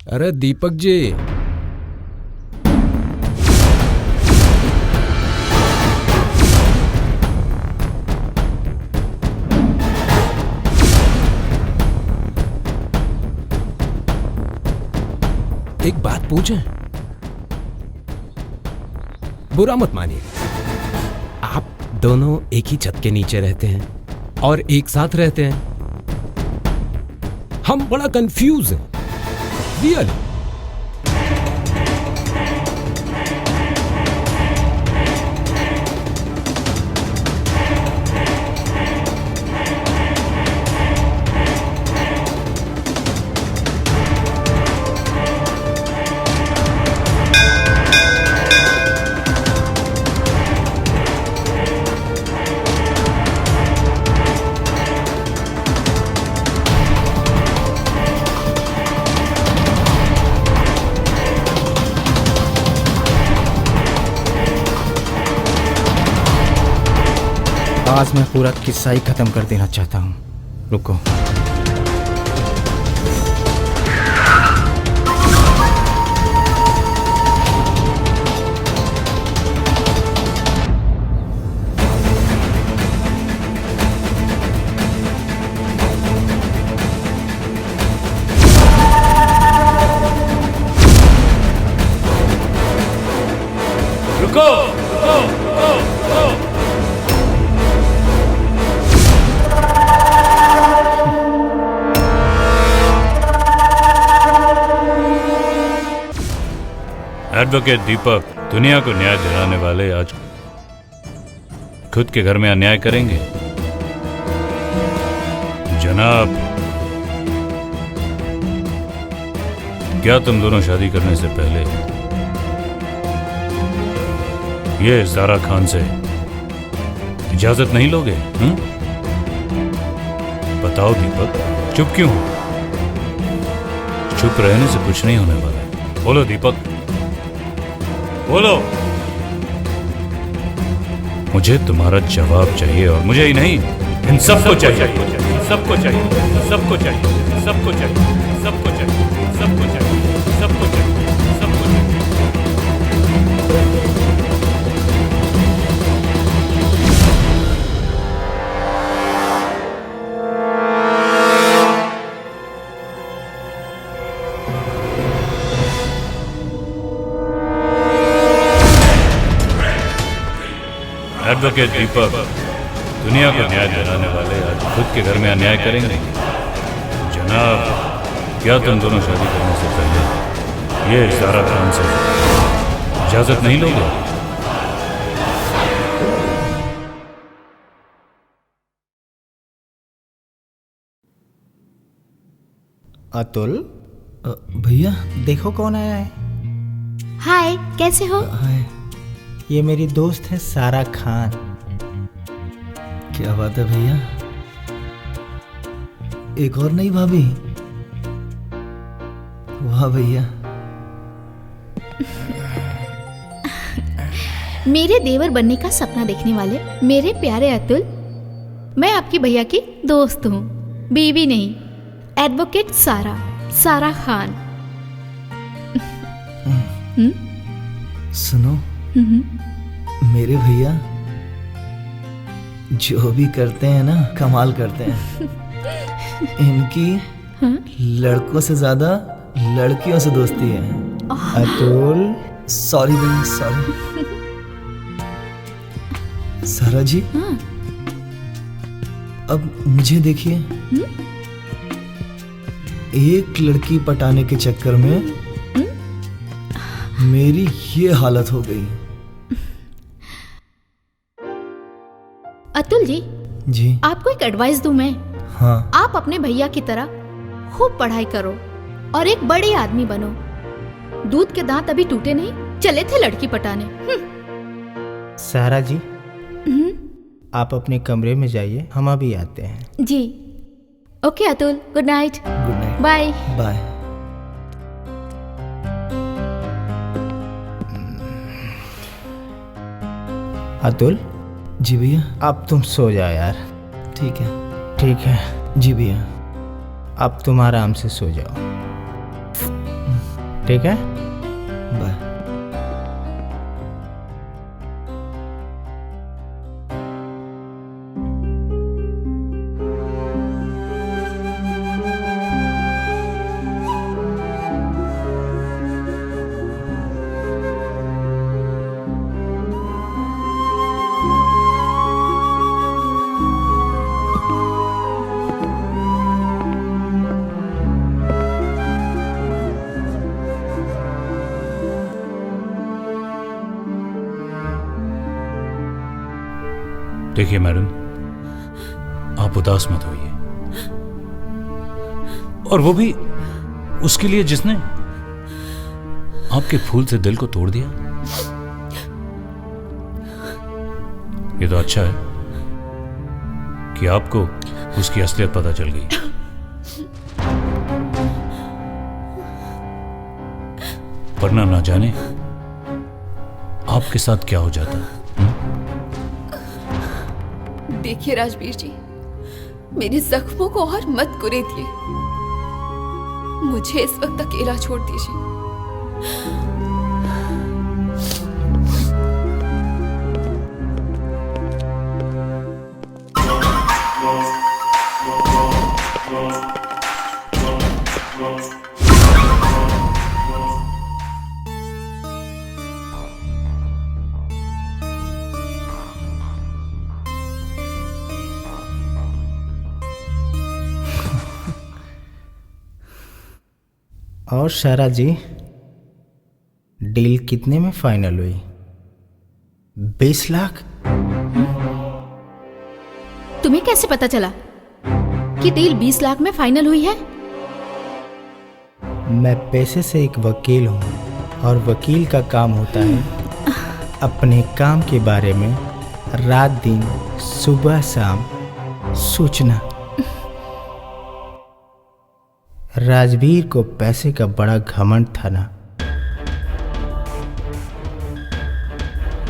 S3: अरे दीपक जी, एक बात पूछें? बुरा मत मानिए, आप दोनों एक ही छत के नीचे रहते हैं और एक साथ रहते हैं। हम बड़ा कंफ्यूज हैं, रियल।
S12: आज मैं पूरा किस्सा ही खत्म कर देना चाहता हूँ। रुको।
S5: रुको, रुको, रुको, रुको। एडवोकेट दीपक दुनिया को न्याय दिलाने वाले आज खुद के घर में अन्याय करेंगे? जनाब, क्या तुम दोनों शादी करने से पहले ये ज़ारा खान से इजाजत नहीं लोगे? बताओ दीपक, चुप क्यों हो? चुप रहने से कुछ नहीं होने वाला है। बोलो दीपक, बोलो। मुझे तुम्हारा जवाब चाहिए, और मुझे ही नहीं, इन सबको चाहिए, सबको चाहिए, सबको चाहिए, सबको चाहिए, सबको चाहिए, सबको चाहिए, सबको चाहिए, सबको चाहिए। एडवोकेट दीपक दुनिया को न्याय दिलाने वाले आज खुद के घर में अन्याय करेंगे? जनाब, क्या तुम दोनों शादी करने से पहले ये ज़ारा खान से इजाजत नहीं लोगे?
S12: अतुल,
S1: भैया
S12: देखो कौन आया है।
S9: हाय, कैसे हो?
S12: ये मेरी दोस्त है सारा खान।
S1: क्या बात है भैया, एक और नई भाभी? वाह भैया।
S9: मेरे देवर बनने का सपना देखने वाले मेरे प्यारे अतुल, मैं आपकी भैया की दोस्त हूँ, बीवी नहीं, एडवोकेट सारा खान।
S1: सुनो, मेरे भैया जो भी करते हैं ना, कमाल करते हैं। इनकी लड़कों से ज्यादा लड़कियों से दोस्ती है।
S12: अतुल,
S1: सॉरी भैया, सॉरी। सारा जी, अब मुझे देखिए, एक लड़की पटाने के चक्कर में मेरी ये हालत हो गई।
S9: अतुल जी, आपको एक एडवाइस दूं मैं?
S1: हाँ।
S9: आप अपने भैया की तरह खूब पढ़ाई करो और एक बड़े आदमी बनो। दूध के दांत अभी टूटे नहीं, चले थे लड़की पटाने।
S12: सारा जी, आप अपने कमरे में जाइए, हम अभी आते हैं।
S9: जी okay Atul, good night.
S1: Good night.
S9: Bye
S1: bye.
S12: Atul
S1: ji भैया।
S12: अब तुम सो जाओ यार।
S1: ठीक है।
S12: ठीक है
S1: जी भैया।
S12: अब तुम आराम से सो जाओ, ठीक है?
S1: बाय।
S5: देखिए मैडम, आप उदास मत होइए, और वो भी उसके लिए जिसने आपके फूल से दिल को तोड़ दिया। ये तो अच्छा है कि आपको उसकी असलियत पता चल गई, वरना ना जाने आपके साथ क्या हो जाता।
S4: देखिए राजवीर जी, मेरे जख्मों को और मत कुरेदिए, मुझे इस वक्त अकेला छोड़ दीजिए।
S12: और सारा जी, डील कितने में फाइनल हुई? 20 लाख?
S9: तुम्हें कैसे पता चला कि डील 20 लाख में फाइनल हुई है?
S12: मैं पेशे से एक वकील हूँ और वकील का काम होता है अपने काम के बारे में रात दिन सुबह शाम सोचना। राजवीर को पैसे का बड़ा घमंड था ना,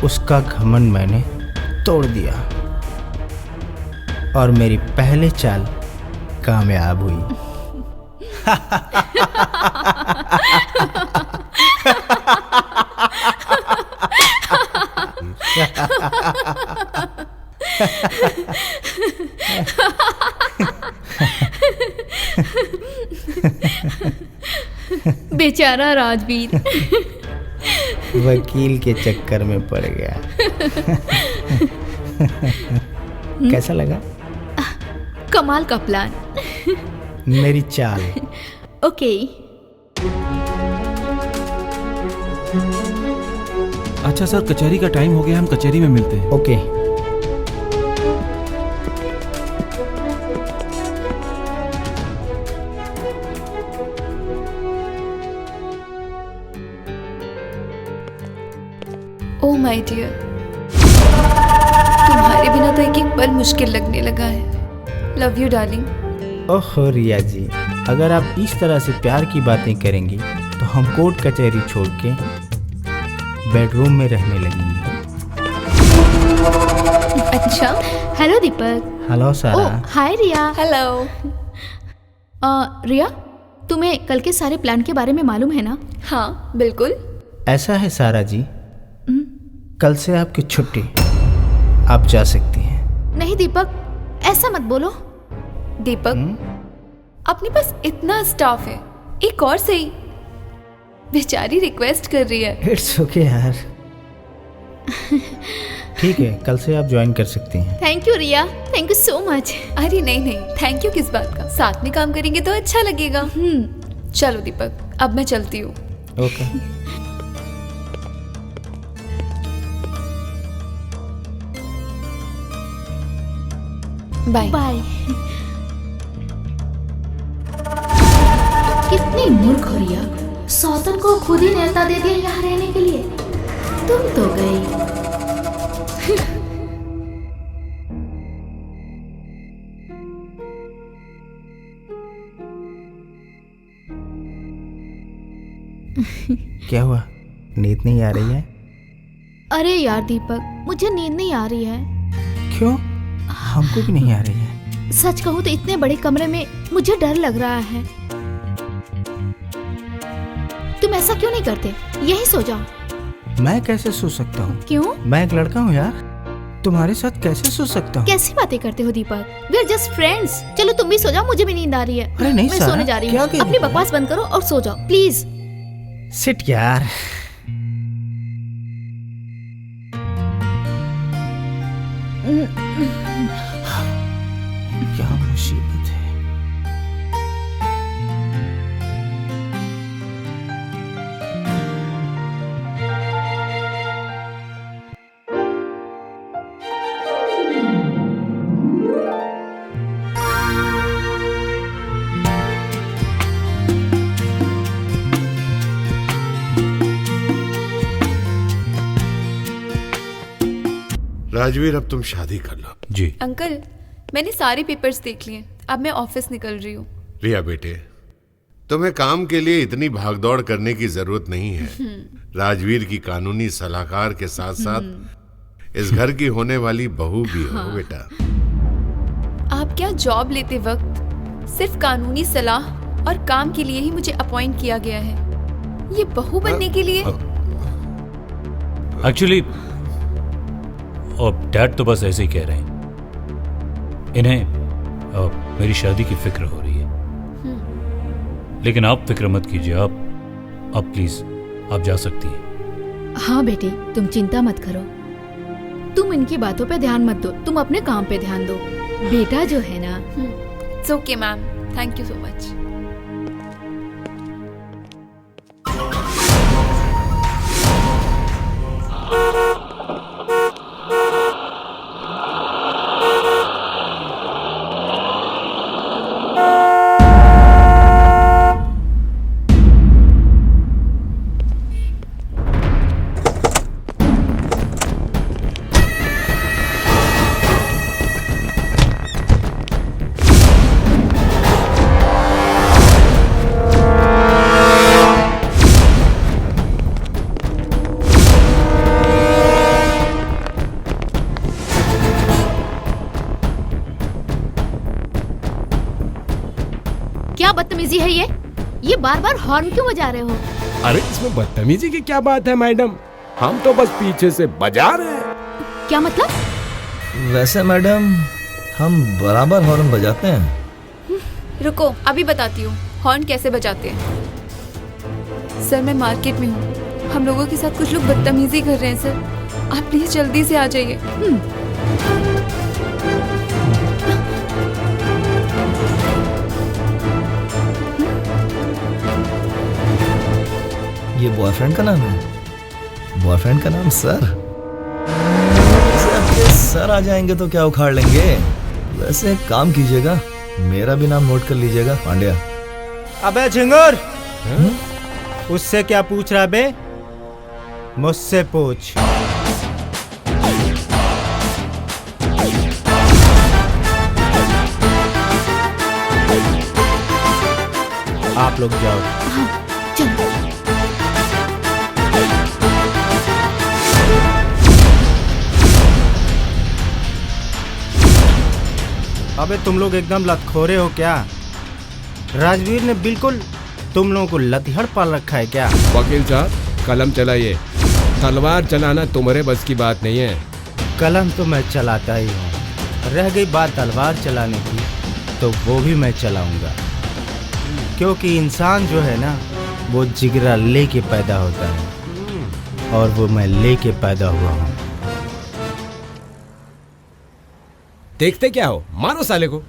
S12: उसका घमंड मैंने तोड़ दिया और मेरी पहले चाल कामयाब हुई।
S9: बेचारा राजवीर
S12: वकील के चक्कर में पड़ गया। कैसा लगा?
S9: कमाल का प्लान।
S12: मेरी चाल।
S9: ओके।
S14: अच्छा सर, कचहरी का टाइम हो गया, हम कचहरी में मिलते हैं।
S12: ओके।
S4: ओह माय डियर, तुम्हारे बिना तो एक एक पल मुश्किल लगने लगा है। Love you darling.
S12: ओहो रिया जी, अगर आप इस तरह से प्यार की बातें करेंगी तो हम कोर्ट कचहरी छोड़ के बेडरूम में रहने लगेंगे।
S4: अच्छा।
S9: हेलो दीपक।
S12: हेलो सारा।
S9: ओह हाय रिया।
S4: हेलो।
S9: रिया, तुम्हें कल के सारे प्लान के बारे में मालूम है ना?
S4: हाँ बिल्कुल।
S12: ऐसा है सारा जी, कल से आपकी छुट्टी, आप जा सकती हैं।
S9: नहीं दीपक, ऐसा मत बोलो।
S4: दीपक, अपने पास इतना स्टाफ है, एक और सही। बेचारी रिक्वेस्ट कर रही है।
S12: इट्स ओके यार। ठीक है, कल से आप ज्वाइन कर सकती हैं।
S9: Thank you Riya, thank you so much.
S4: अरे नहीं नहीं, थैंक यू किस बात का, साथ में काम करेंगे तो अच्छा लगेगा। चलो दीपक, अब मैं चलती हूँ।
S12: ओके।
S4: Bye
S9: bye. कितनी मूर्ख हो रिया, सौतन को खुद ही न्योता दे दिया यहाँ रहने के लिए। तुम तो गई।
S12: क्या हुआ, नींद नहीं आ रही है?
S9: अरे यार दीपक, मुझे नींद नहीं आ रही है।
S12: क्यों? हमको भी नहीं आ रही है।
S9: सच कहूँ तो इतने बड़े कमरे में मुझे डर लग रहा है। तुम ऐसा क्यों नहीं करते, यही सो जाओ।
S12: मैं कैसे सो सकता हूँ?
S9: क्यों?
S12: मैं एक लड़का हूँ यार, तुम्हारे साथ कैसे सो सकता हूँ?
S9: कैसी बातें करते हो दीपक, वी आर जस्ट फ्रेंड्स। चलो तुम भी सो जाओ, मुझे भी नींद आ रही है।
S12: अरे नहीं
S9: मैं
S12: सारा,
S9: सोने जा रही हूँ।
S12: क्या
S9: अपनी बकवास बंद करो और सो जाओ प्लीज।
S12: सिट यार। क्या मुसीबत है।
S8: राजवीर, अब तुम शादी कर लो।
S5: जी
S4: अंकल, मैंने सारे पेपर्स देख लिए, अब मैं ऑफिस निकल रही हूँ।
S8: रिया बेटे, तुम्हें काम के लिए इतनी भागदौड़ करने की जरूरत नहीं है। राजवीर की कानूनी सलाहकार के साथ साथ इस घर की होने वाली बहू भी हो।
S4: हाँ।
S8: बेटा,
S4: आप क्या जॉब लेते वक्त सिर्फ कानूनी सलाह और काम के लिए ही मुझे अपॉइंट किया गया है, ये बहू बनने के लिए?
S5: एक्चुअली और डैड तो बस ऐसे ही कह रहे हैं। इन्हें मेरी शादी की फिक्र हो रही है। लेकिन आप फिक्र मत कीजिए, आप प्लीज आप जा सकती हैं।
S9: हाँ बेटी, तुम चिंता मत करो, तुम इनकी बातों पे ध्यान मत दो, तुम अपने काम पे ध्यान दो। बेटा जो है ना।
S4: It's okay ma'am, thank you so much.
S9: क्या बदतमीजी है ये बार बार हॉर्न क्यों बजा रहे हो?
S3: अरे इसमें बदतमीजी की क्या बात है मैडम, हम तो बस पीछे से बजा रहे हैं।
S9: क्या मतलब?
S1: वैसे मैडम, हम बराबर हॉर्न बजाते हैं।
S4: रुको, अभी बताती हूँ हॉर्न कैसे बजाते हैं। सर, मैं मार्केट में हूँ, हम लोगों के साथ कुछ लोग बदतमीजी कर रहे हैं सर, आप प्लीज जल्दी से आ जाइए।
S1: ये बॉयफ्रेंड का नाम है? बॉयफ्रेंड का नाम सर? सर आ जाएंगे तो क्या उखाड़ लेंगे। वैसे एक काम कीजिएगा, मेरा भी नाम नोट कर लीजिएगा, पांड्या।
S12: अबे झिंगुर, उससे क्या पूछ रहा बे? मुझसे पूछ। आप लोग जाओ।
S9: चलो।
S12: अबे तुम लोग एकदम लतखोरे हो क्या? राजवीर ने बिल्कुल तुम लोगों को लतिहड़ पाल रखा है क्या?
S3: वकील साहब कलम चलाइए, तलवार चलाना तुम्हारे बस की बात नहीं है।
S12: कलम तो मैं चलाता ही हूँ, रह गई बात तलवार चलाने की तो वो भी मैं चलाऊंगा, क्योंकि इंसान जो है ना वो जिगरा लेके पैदा होता है और वो मैं लेके पैदा हुआ हूँ।
S3: देखते क्या हो, मारो साले को।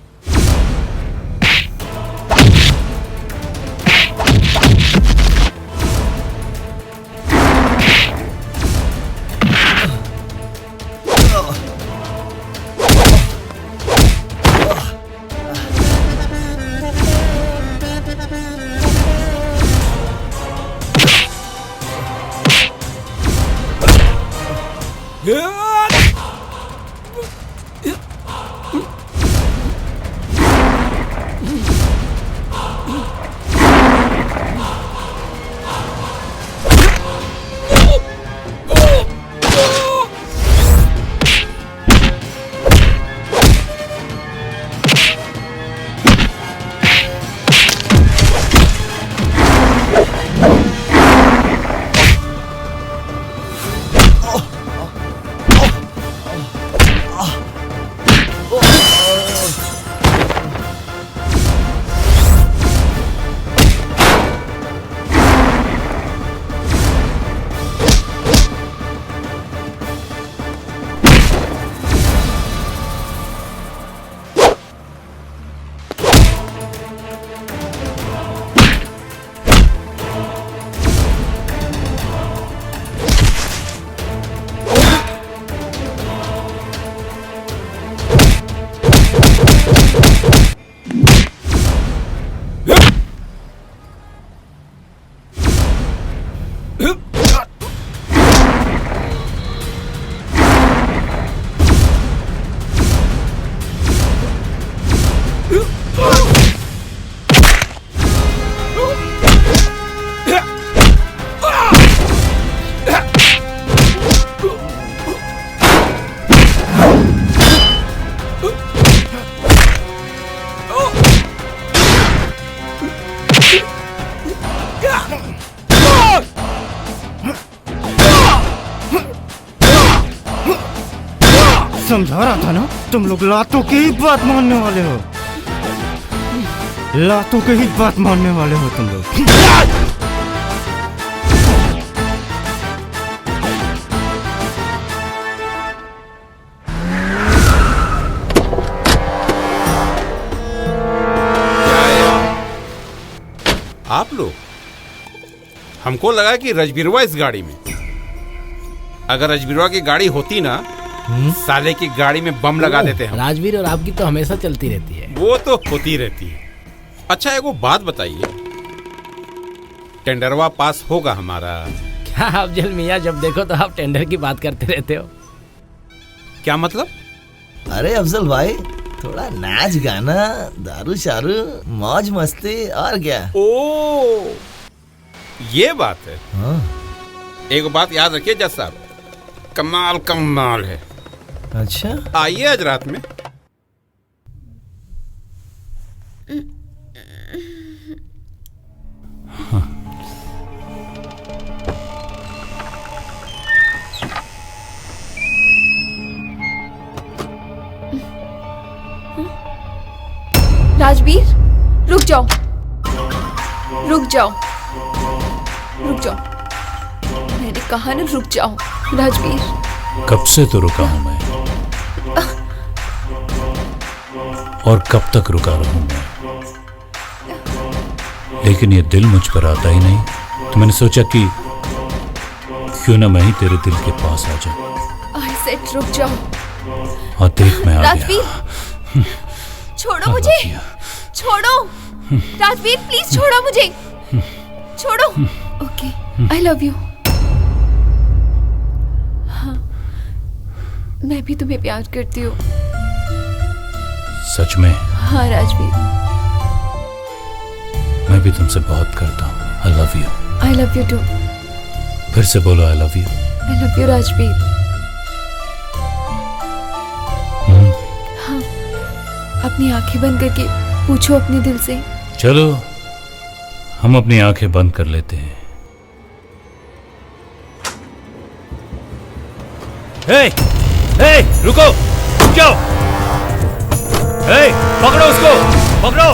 S12: समझा रहा था ना, तुम लोग लातों की ही बात मानने वाले हो, लातों की ही बात मानने वाले हो तुम लोग।
S15: आप लोग, हमको लगा कि रजबीरवा इस गाड़ी में, अगर रजबीरवा की गाड़ी होती ना साले की गाड़ी में बम लगा देते हम।
S10: राजवीर और आपकी तो हमेशा चलती रहती है।
S15: वो तो होती रहती है। अच्छा एक वो बात बताइए, टेंडरवा पास होगा हमारा?
S10: क्या अफजल मियाँ, जब देखो तो आप टेंडर की बात करते रहते हो।
S15: क्या मतलब?
S1: अरे अफजल भाई, थोड़ा नाच गाना, दारू शारू, मौज मस्ती, और क्या।
S15: ओ ये बात है।
S1: हाँ।
S15: एक बात याद रखिए जज साहब, कमाल कमाल है।
S1: अच्छा,
S15: आइए आज रात में।
S4: राजवीर रुक जाओ, रुक जाओ, रुक जाओ, मैंने कहा ना रुक जाओ। राजवीर
S5: कब से तो रुका हूं मैं, और कब तक रुका रहूं मैं, लेकिन ये दिल मुझ पर आता ही नहीं, तो मैंने सोचा कि क्यों ना मैं ही तेरे दिल के पास आ जाऊं।
S4: आई सेड रुक जाओ।
S5: और देख मैं आ
S4: राजवीर
S5: गया।
S4: छोड़ो मुझे, छोड़ो राजवीर, प्लीज छोड़ो मुझे, छोड़ो। Okay, I love you. हाँ, मैं भी तुम्हें प्यार करती हूँ।
S5: सच में?
S4: हाँ राजवीर।
S5: मैं मैं भी तुमसे बहुत करता हूँ। I love you.
S4: I love you too.
S5: फिर से बोलो I love you.
S4: I love you Rajveer. हाँ, अपनी आंखें बंद करके पूछो अपने दिल से।
S5: चलो हम अपनी आंखें बंद कर लेते हैं। रुको, रुक जाओ। पकड़ो उसको, पकड़ो।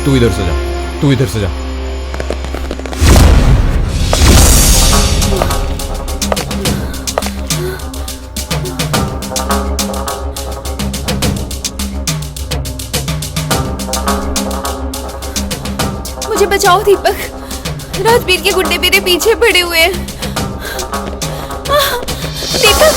S3: तू इधर से जा, तू इधर से जा।
S4: मुझे बचाओ दीपक, राजवीर के गुंडे मेरे पीछे पड़े हुए हैं। दीपक,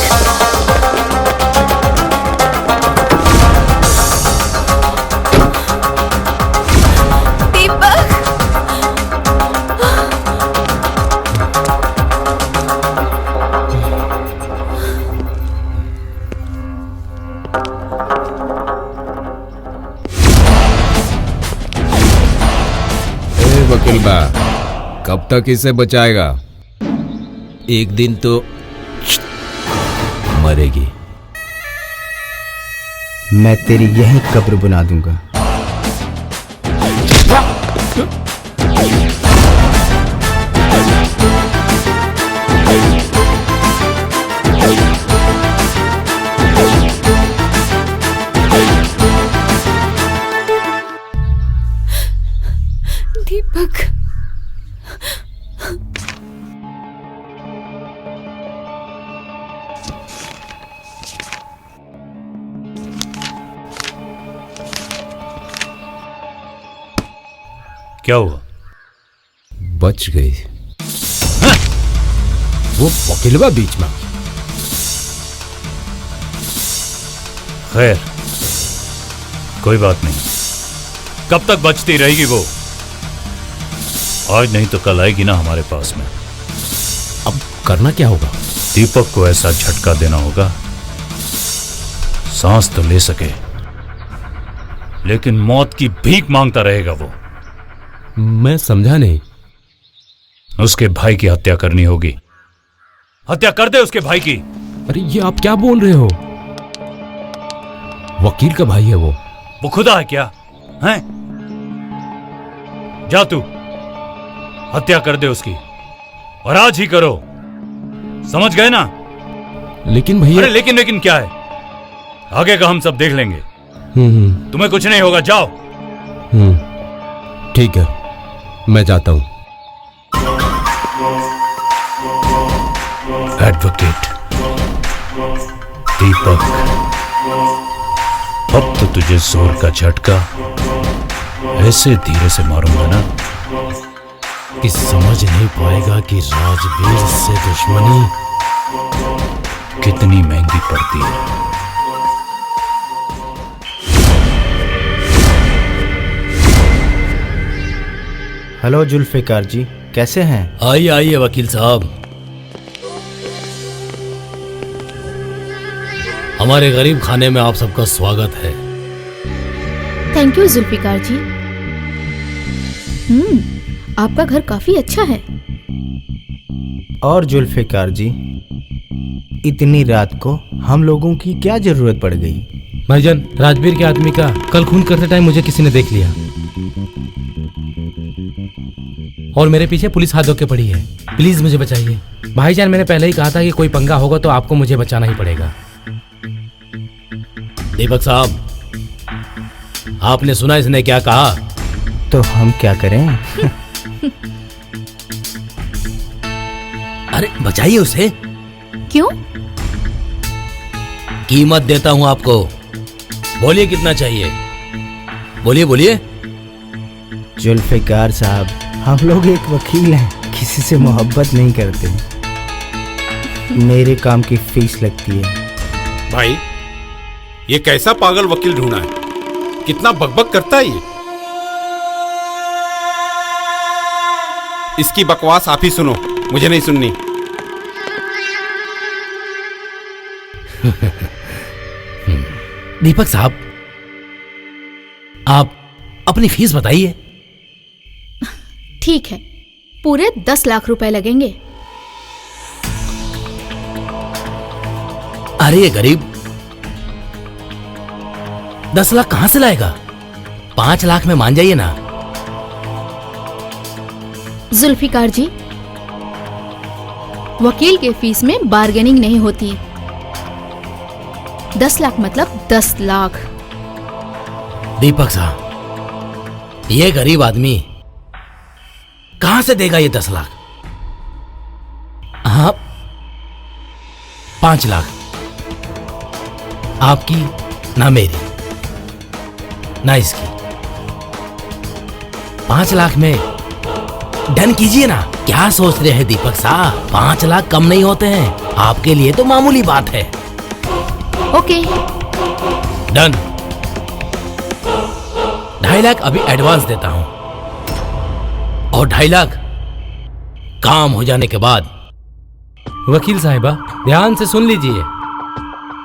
S3: वकील बा, कब तक इसे बचाएगा? एक दिन तो मरेगी।
S12: मैं तेरी यही कब्र बना दूंगा।
S4: दीपक,
S5: क्या हुआ?
S3: बच गई। वो वकीलवा बीच में।
S5: खैर, कोई बात नहीं। कब तक बचती रहेगी वो? आज नहीं तो कल आएगी ना हमारे पास में।
S3: अब करना क्या होगा?
S5: दीपक को ऐसा झटका देना होगा, सांस तो ले सके, लेकिन मौत की भीख मांगता रहेगा वो।
S3: मैं समझा नहीं।
S5: उसके भाई की हत्या करनी होगी। हत्या कर दे उसके भाई की।
S3: अरे ये आप क्या बोल रहे हो? वकील का भाई है वो
S5: खुदा है क्या? हैं? जा तू हत्या कर दे उसकी, और आज ही करो, समझ गए ना?
S3: लेकिन भैया।
S5: अरे लेकिन क्या है? आगे का हम सब देख लेंगे। तुम्हें कुछ नहीं होगा, जाओ।
S3: ठीक है, मैं जाता हूं।
S5: एडवोकेट दीपक, अब तो तुझे जोर का झटका ऐसे धीरे से मारूंगा ना कि समझ नहीं पाएगा कि राजवीर से दुश्मनी कितनी महंगी पड़ती है।
S12: हेलो जुल्फिकार जी, कैसे हैं?
S7: आइए आइए वकील साहब, हमारे गरीब खाने में आप सबका स्वागत है।
S9: थैंक यू जुल्फिकार जी। आपका घर काफी अच्छा है।
S12: और जुल्फिकार जी, इतनी रात को हम लोगों की क्या जरूरत पड़ गई?
S10: भाईजान, राजवीर के आदमी का कल खून करते टाइम मुझे किसी ने देख लिया और मेरे पीछे पुलिस हाथ धो के पड़ी है। प्लीज मुझे बचाइए भाईजान। मैंने पहले ही कहा था कि कोई पंगा होगा तो आपको मुझे बचाना ही पड़ेगा।
S7: दीपक साहब, आपने सुना इसने क्या कहा?
S12: तो हम क्या करें?
S7: अरे बचाइए उसे।
S9: क्यों?
S7: कीमत देता हूं आपको, बोलिए कितना चाहिए, बोलिए बोलिए।
S12: जुल्फिकार साहब, हम लोग एक वकील हैं, किसी से मोहब्बत नहीं करते। मेरे काम की फीस लगती है।
S15: भाई ये कैसा पागल वकील ढूंढा है, कितना बकबक करता है ये। इसकी बकवास आप ही सुनो, मुझे नहीं सुननी।
S7: दीपक साहब, आप अपनी फीस बताइए।
S9: ठीक है, पूरे 10 लाख रुपए लगेंगे।
S7: अरे ये गरीब 10 लाख कहां से लाएगा? 5 लाख में मान जाइए ना।
S9: जुल्फिकार जी, वकील के फीस में बार्गेनिंग नहीं होती। 10 लाख मतलब 10 लाख।
S7: दीपक साहब, ये गरीब आदमी कहां से देगा ये 10 लाख? आप 5 लाख, आपकी ना मेरी ना इसकी। 5 लाख में डन कीजिए ना। क्या सोच रहे हैं दीपक साहब? 5 लाख कम नहीं होते हैं, आपके लिए तो मामूली बात है।
S9: Okay
S7: done. 2.5 लाख अभी एडवांस देता हूं और 2.5 लाख काम हो जाने के बाद।
S10: वकील साहिबा, ध्यान से सुन लीजिए।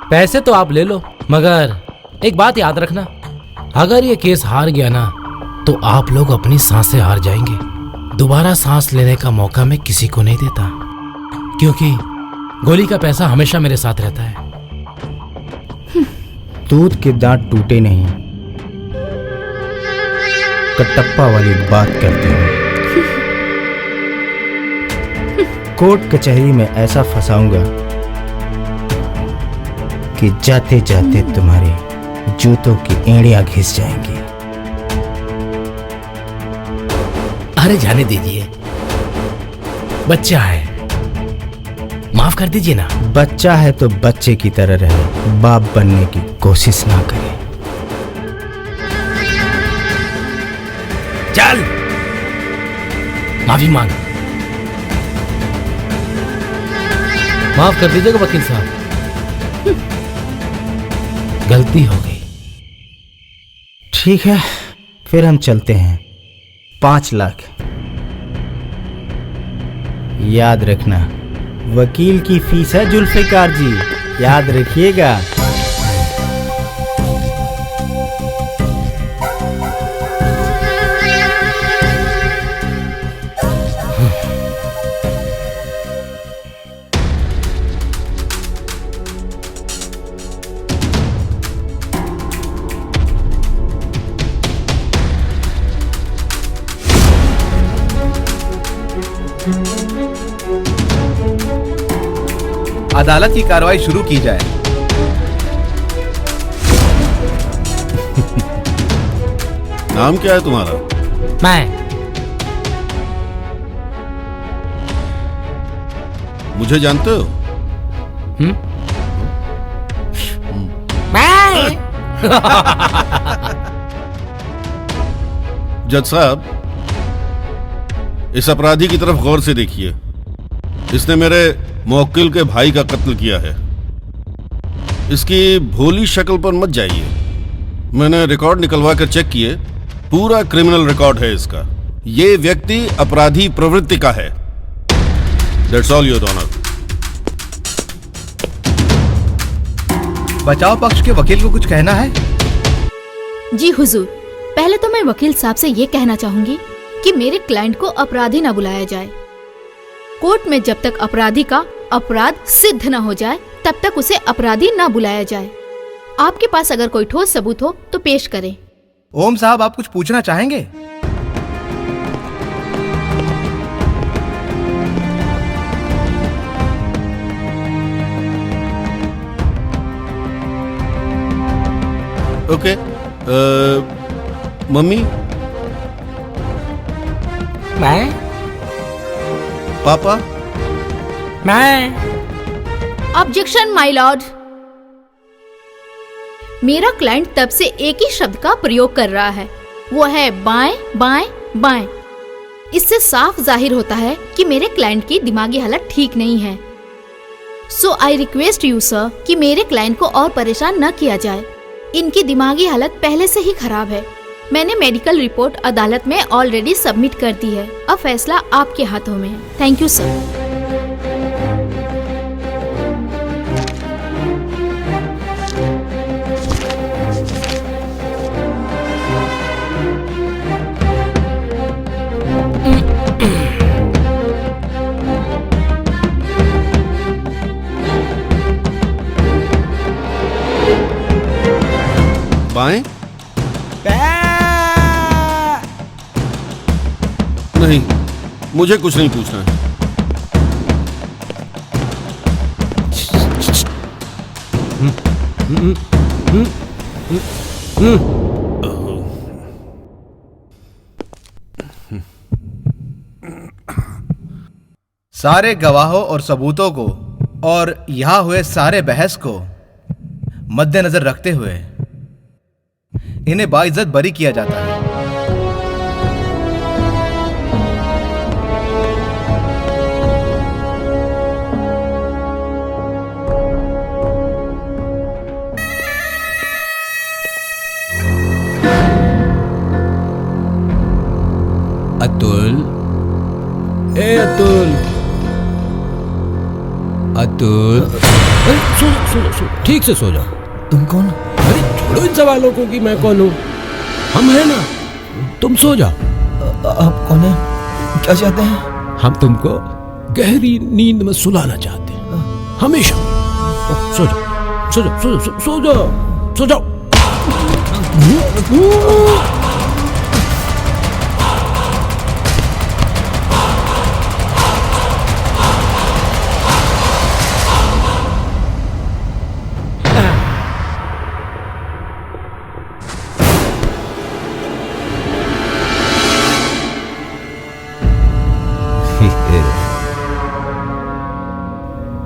S10: पैसे तो आप ले लो, मगर एक बात याद रखना, अगर ये केस हार गया ना तो आप लोग अपनी सांसें हार जाएंगे। दोबारा सांस लेने का मौका मैं किसी को नहीं देता, क्योंकि गोली का पैसा हमेशा मेरे साथ रहता है।
S12: दूध के दांत टूटे नहीं, कटप्पा वाली बात करते हो। कोर्ट कचहरी में ऐसा फंसाऊंगा कि जाते जाते तुम्हारे जूतों की एड़ियां घिस जाएंगी।
S7: अरे जाने दीजिए, बच्चा है, माफ कर दीजिए ना।
S12: बच्चा है तो बच्चे की तरह रहे, बाप बनने की कोशिश ना करे।
S7: चल, माफी मांग।
S10: माफ कर दीजिएगा वकील साहब, गलती हो गई।
S12: ठीक है, फिर हम चलते हैं। 5 लाख याद रखना, वकील की फीस है जुल्फिकार जी, याद रखिएगा।
S16: अदालत की कार्रवाई शुरू की जाए।
S8: नाम क्या है तुम्हारा?
S10: मैं।
S8: मुझे जानते हो? जज साहब, इस अपराधी की तरफ गौर से देखिए। इसने मेरे मुवक्किल के भाई का कत्ल किया है। इसकी भोली शक्ल पर मत जाइए। मैंने रिकॉर्ड निकलवा कर चेक किए, पूरा क्रिमिनल रिकॉर्ड है इसका। ये व्यक्ति अपराधी प्रवृत्ति का है। That's all your honour.
S16: बचाव पक्ष के वकील को कुछ कहना है?
S9: जी हुजूर, पहले तो मैं वकील साहब से ये कहना चाहूंगी कि मेरे क्लाइंट को अपराधी न बुलाया जाए। कोर्ट में जब तक अपराधी का अपराध सिद्ध न हो जाए तब तक उसे अपराधी न बुलाया जाए। आपके पास अगर कोई ठोस सबूत हो तो पेश करें।
S16: ओम साहब, आप कुछ पूछना चाहेंगे?
S8: ओके। मम्मी?
S11: मैं?
S8: पापा?
S11: मैं?
S9: Objection my Lord. मेरा क्लाइंट तब से एक ही शब्द का प्रयोग कर रहा है, वो है बाएं बाएं बाएं। इससे साफ जाहिर होता है कि मेरे क्लाइंट की दिमागी हालत ठीक नहीं है। सो आई रिक्वेस्ट यू सर कि मेरे क्लाइंट को और परेशान न किया जाए। इनकी दिमागी हालत पहले से ही खराब है। मैंने मेडिकल रिपोर्ट अदालत में ऑलरेडी सबमिट कर दी है। अब फैसला आपके हाथों में है। Thank you sir.
S15: बाएं? नहीं, मुझे कुछ नहीं पूछना है।
S16: सारे गवाहों और सबूतों को और यहां हुए सारे बहस को मद्देनजर रखते हुए इन्हें बाइज्जत बरी किया जाता है।
S3: अतुल, ए अतुल, अतुल, अरे सो ठीक से सो जाओ।
S1: तुम कौन?
S3: अरे छोड़ो इन सवालों को कि मैं कौन हूँ। हम हैं ना, तुम सो जाओ।
S1: आप कौन है? क्या चाहते हैं?
S3: हम तुमको गहरी नींद में सुलाना चाहते हैं, हमेशा। सो जाओ, सो जाओ, सो जाओ, सो जाओ, सो जाओ।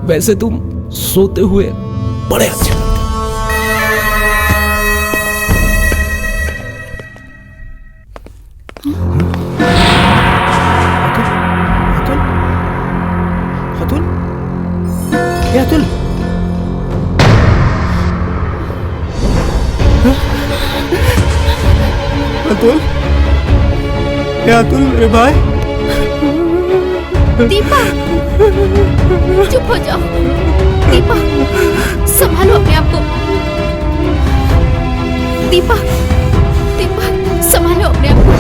S3: वैसे तुम सोते हुए बड़े अच्छे लगते।
S12: अतुल, ये अतुल, अतुल, ये अतुल मेरे भाई।
S9: दीपा, चुप हो जाओ। दीपा, संभालो अपने आप को। दीपा, दीपा, संभालो अपने आप को।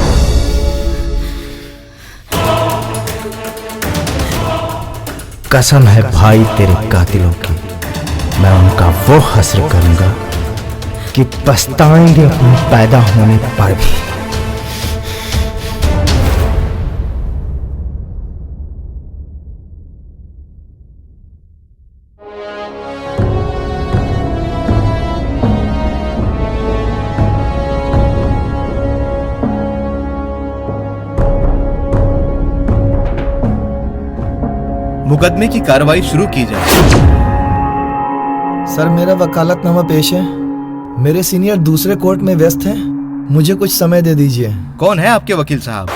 S12: कसम है भाई तेरे कातिलों की, मैं उनका वो हस्र करूंगा कि पछताएंगे अपने पैदा होने पर भी।
S16: मुकदमे की कार्रवाई शुरू की जाए।
S1: सर, मेरा वकालतनामा पेश है। मेरे सीनियर दूसरे कोर्ट में व्यस्त हैं, मुझे कुछ समय दे दीजिए।
S16: कौन है आपके वकील साहब?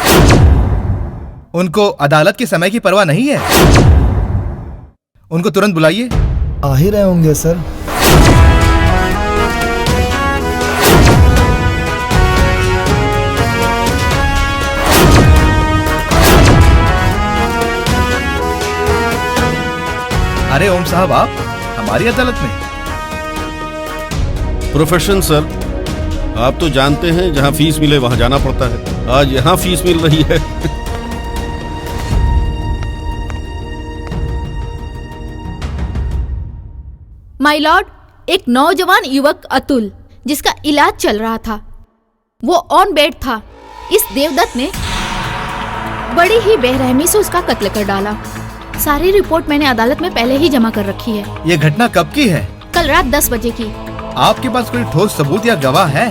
S16: उनको अदालत के समय की परवाह नहीं है। उनको तुरंत बुलाइए।
S1: आ ही रहे होंगे सर।
S16: अरे ओम साहब, आप हमारी अदालत में?
S15: प्रोफेशन सर, आप तो जानते हैं जहां फीस मिले वहां जाना पड़ता है। आज यहां फीस मिल रही है।
S9: माय लॉर्ड, एक नौजवान युवक अतुल, जिसका इलाज चल रहा था, वो ऑन बेड था। इस देवदत्त ने बड़ी ही बेरहमी से उसका कत्ल कर डाला। सारी रिपोर्ट मैंने अदालत में पहले ही जमा कर रखी है।
S16: ये घटना कब की है?
S9: कल रात 10 बजे की।
S16: आपके पास कोई ठोस सबूत या गवाह है?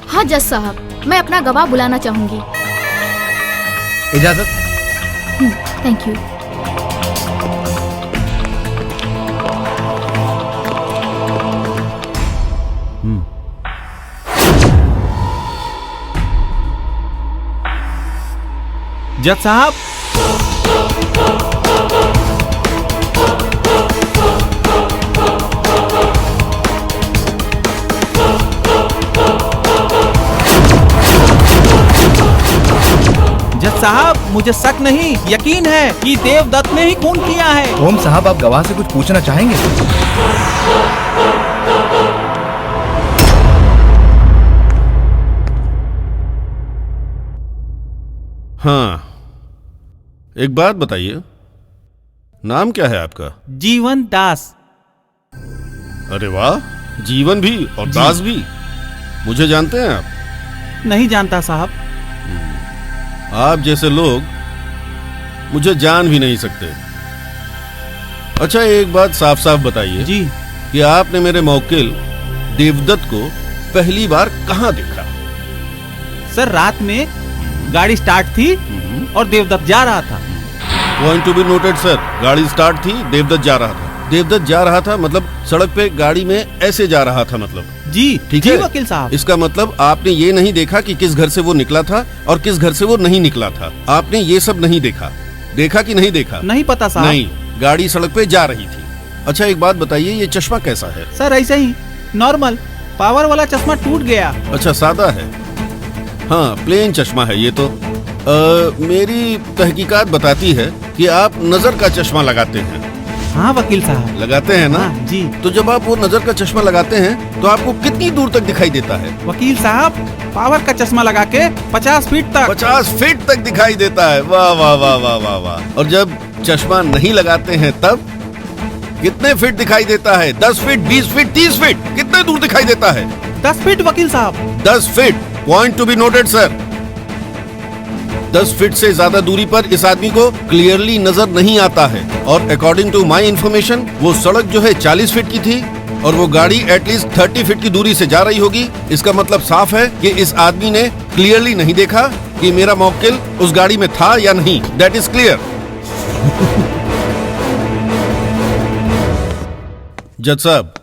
S9: हाँ जज साहब, मैं अपना गवाह बुलाना चाहूंगी।
S16: इजाजत।
S9: Thank you.
S14: जज साहब, जज साहब, मुझे शक नहीं यकीन है कि देवदत्त ने ही खून किया है।
S16: ओम साहब, आप गवाह से कुछ पूछना चाहेंगे?
S17: हाँ, एक बात बताइए, नाम क्या है आपका?
S14: जीवन दास।
S17: अरे वाह, जीवन भी और दास भी। मुझे जानते हैं आप?
S14: नहीं जानता साहब।
S17: आप जैसे लोग मुझे जान भी नहीं सकते। अच्छा, एक बात साफ साफ बताइए
S14: जी
S17: कि आपने मेरे मौकिल देवदत्त को पहली बार कहाँ देखा?
S14: सर, रात में गाड़ी स्टार्ट थी और देवदत्त जा रहा था।
S17: Point to be noted sir. गाड़ी स्टार्ट थी, देवदत्त जा रहा था। देवदत्त जा रहा था मतलब सड़क पे गाड़ी में ऐसे जा रहा था, मतलब
S14: जी
S17: ठीक
S14: है
S17: है
S14: वकील साहब।
S17: इसका मतलब आपने ये नहीं देखा कि किस घर से वो निकला था और किस घर से वो नहीं निकला था। आपने ये सब नहीं देखा। देखा कि नहीं देखा?
S14: नहीं पता साहब।
S17: नहीं, गाड़ी सड़क पे जा रही थी। अच्छा, एक बात बताइए, ये चश्मा कैसा है?
S14: सर ऐसे ही नॉर्मल पावर वाला चश्मा टूट गया।
S17: अच्छा, सादा है। हाँ, प्लेन चश्मा है ये तो। मेरी तहकीकात बताती है कि आप नजर का चश्मा लगाते हैं।
S14: हाँ वकील साहब,
S17: लगाते हैं ना?
S14: हाँ, जी।
S17: तो जब आप वो नजर का चश्मा लगाते हैं तो आपको कितनी दूर तक दिखाई देता है?
S14: वकील साहब, पावर का चश्मा लगा के 50 फीट तक।
S17: 50 फीट तक दिखाई देता है। वाह वाह वाह वाह वाह वाह। और जब चश्मा नहीं लगाते हैं तब कितने फीट दिखाई देता है? 10 फीट, 20 फीट, 30 फीट? कितने दूर दिखाई देता है?
S14: 10 फीट वकील साहब।
S17: 10 feet. Point to be noted sir. 10 feet से ज्यादा दूरी पर इस आदमी को क्लियरली नजर नहीं आता है। और अकॉर्डिंग टू माई इंफॉर्मेशन वो सड़क जो है 40 फीट की थी और वो गाड़ी एटलीस्ट 30 फीट की दूरी से जा रही होगी। इसका मतलब साफ है कि इस आदमी ने क्लियरली नहीं देखा कि मेरा मौकिल उस गाड़ी में था या नहीं। That is clear. जज साहब,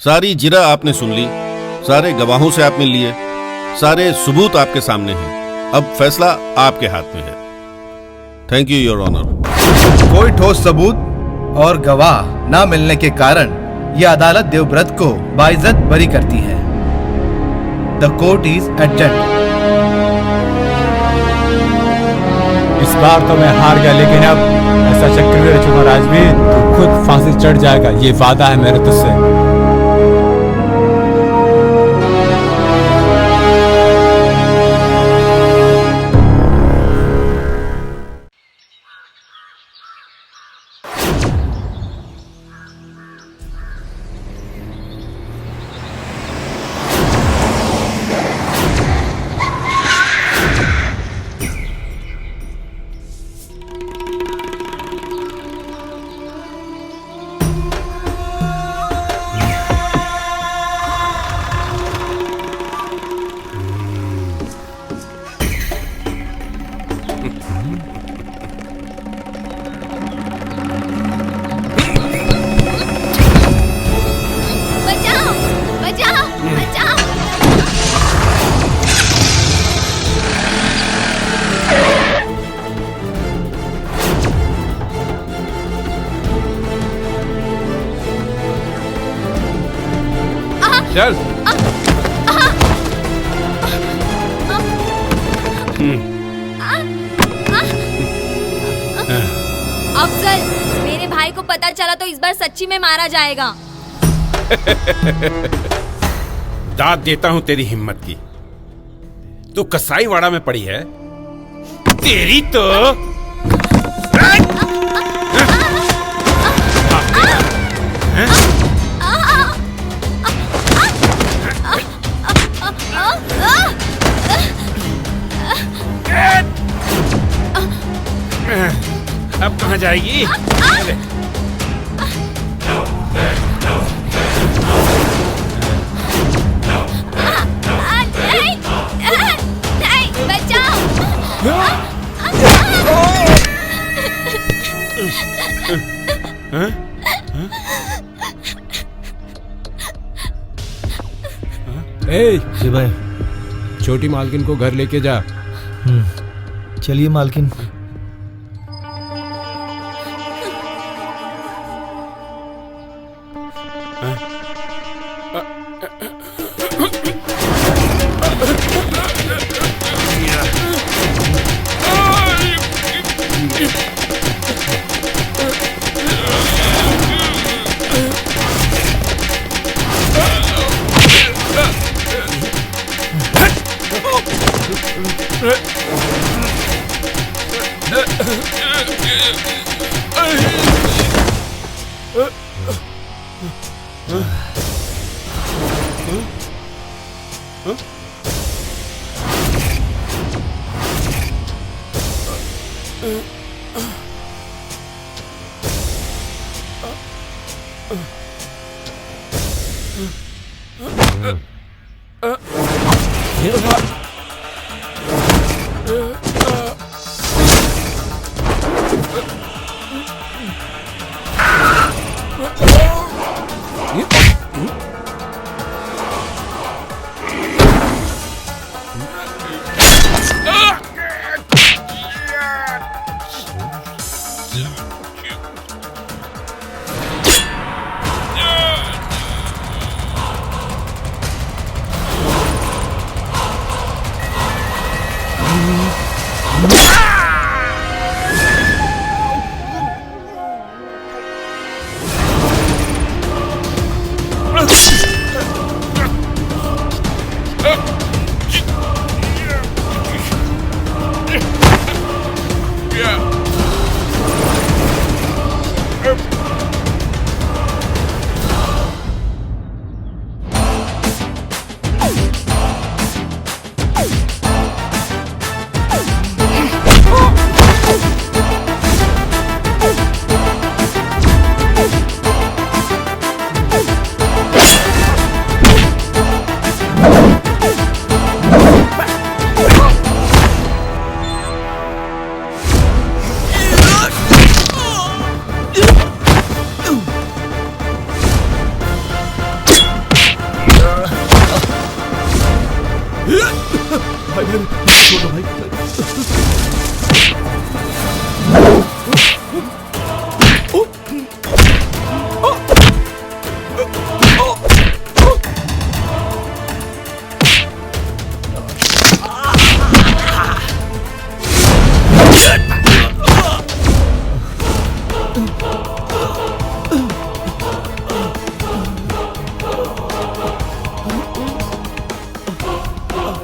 S17: सारी जिरा आपने सुन ली, सारे गवाहों से आप मिल लिए, सारे सबूत आपके सामने हैं। अब फैसला आपके हाथ में है। Thank you your honour.
S16: कोई ठोस सबूत और गवाह ना मिलने के कारण यह अदालत देवव्रत को बाइज्जत बरी करती है। The court is adjourned.
S18: इस बार तो मैं हार गया, लेकिन अब ऐसा चक्रव्यूह रचूंगा राजवीर, तू खुद फांसी चढ़ जाएगा। ये वादा है मेरे तुझसे।
S15: चल।
S2: अफजल, मेरे भाई को पता चला तो इस बार सच्ची में मारा जाएगा।
S15: दाद देता हूं तेरी हिम्मत की। तू कसाईवाड़ा में पड़ी है, तेरी तो अब कहाँ जाएगी?
S2: नहीं, बचाओ।
S3: जी भाई, छोटी मालकिन को घर लेके जा।
S1: चलिए मालकिन।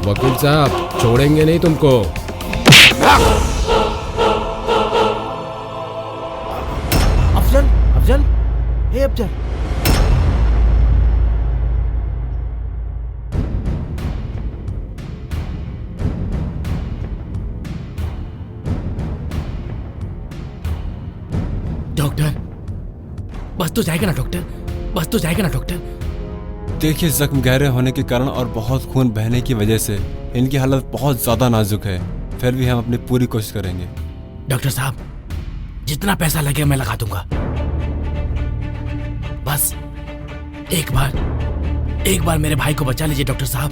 S3: वकील साहब छोड़ेंगे नहीं तुमको।
S12: अफजल, अफजल, हे अफजल।
S7: डॉक्टर, बस तो जाएगा ना डॉक्टर, बस तो जाएगा ना डॉक्टर।
S18: देखिए, जख्म गहरे होने के कारण और बहुत खून बहने की वजह से इनकी हालत बहुत ज्यादा नाजुक है। फिर भी हम अपनी पूरी कोशिश करेंगे।
S7: डॉक्टर साहब, जितना पैसा लगे मैं लगा दूंगा। बस एक बार मेरे भाई को बचा लीजिए डॉक्टर साहब।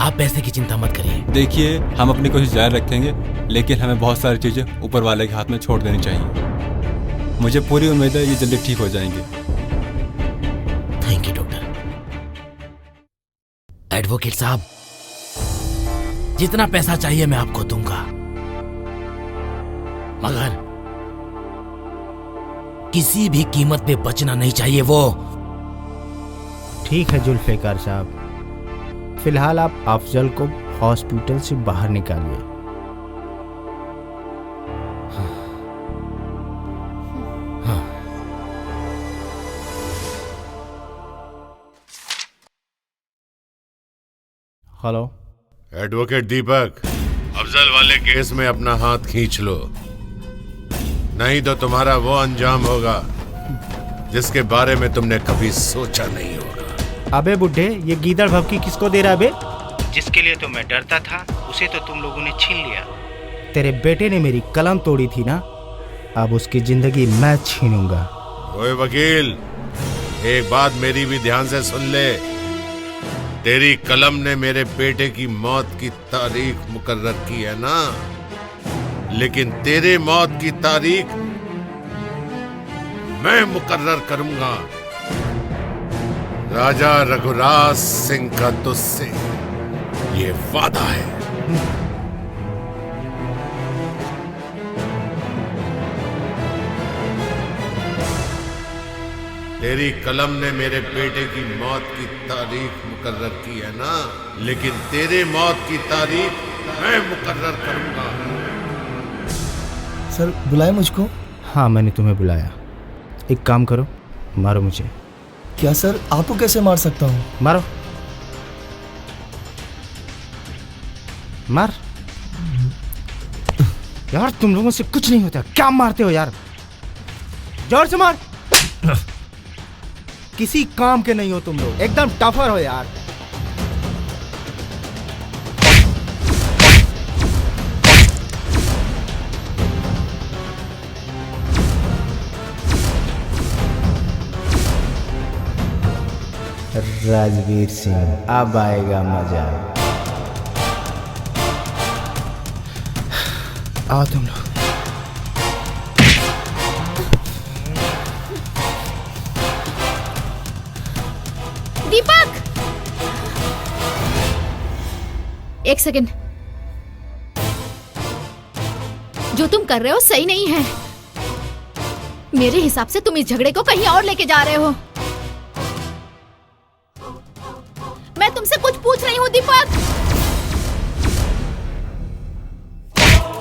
S7: आप पैसे की चिंता मत करिए।
S18: देखिए, हम अपनी कोशिश जारी रखेंगे, लेकिन हमें बहुत सारी चीजें ऊपर वाले के हाथ में छोड़ देनी चाहिए। मुझे पूरी उम्मीद है ये जल्दी ठीक हो जाएंगे।
S7: Thank you doctor. एडवोकेट साहब, जितना पैसा चाहिए मैं आपको दूंगा, मगर किसी भी कीमत पे बचना नहीं चाहिए वो।
S12: ठीक है जुल्फिकार साहब, फिलहाल आप अफजल को हॉस्पिटल से बाहर निकालिए। हेलो
S8: एडवोकेट दीपक, अफजल वाले केस में अपना हाथ खींच लो, नहीं तो तुम्हारा वो अंजाम होगा जिसके बारे में तुमने कभी सोचा नहीं होगा।
S12: अबे बुड्ढे, ये गीदड़ भभकी किसको दे रहा है बे? जिसके लिए तो मैं डरता था, उसे तो तुम लोगों ने छीन लिया। तेरे बेटे ने मेरी कलम तोड़ी थी ना, अब उसकी जिंदगी मैं छीनूंगा।
S8: ओए वकील, एक बात मेरी भी ध्यान से सुन ले। तेरी कलम ने मेरे बेटे की मौत की तारीख मुकर्रर की है ना, लेकिन तेरे मौत की तारीख मैं मुकर्रर करूंगा। राजा रघुराज सिंह का तुझसे ये वादा है। तेरी कलम ने मेरे बेटे की मौत की तारीख मुकर्रर की है ना, लेकिन तेरे मौत की तारीख मैं मुकर्रर करूंगा।
S1: सर बुलाए मुझको?
S12: हाँ मैंने तुम्हें बुलाया। एक काम करो, मारो मुझे।
S1: क्या सर, आपको कैसे मार सकता हूँ?
S12: मारो, मार। यार तुम लोगों से कुछ नहीं होता, क्या मारते हो यार? जोर से मार। किसी काम के नहीं हो तुम लोग, एकदम टफर हो यार। राजवीर सिंह, अब आएगा मजा। आओ तुम लोग।
S9: दीपक, एक सेकंड। जो तुम कर रहे हो सही नहीं है। मेरे हिसाब से तुम इस झगड़े को कहीं और लेके जा रहे हो। मैं तुमसे कुछ पूछ रही हूँ दीपक।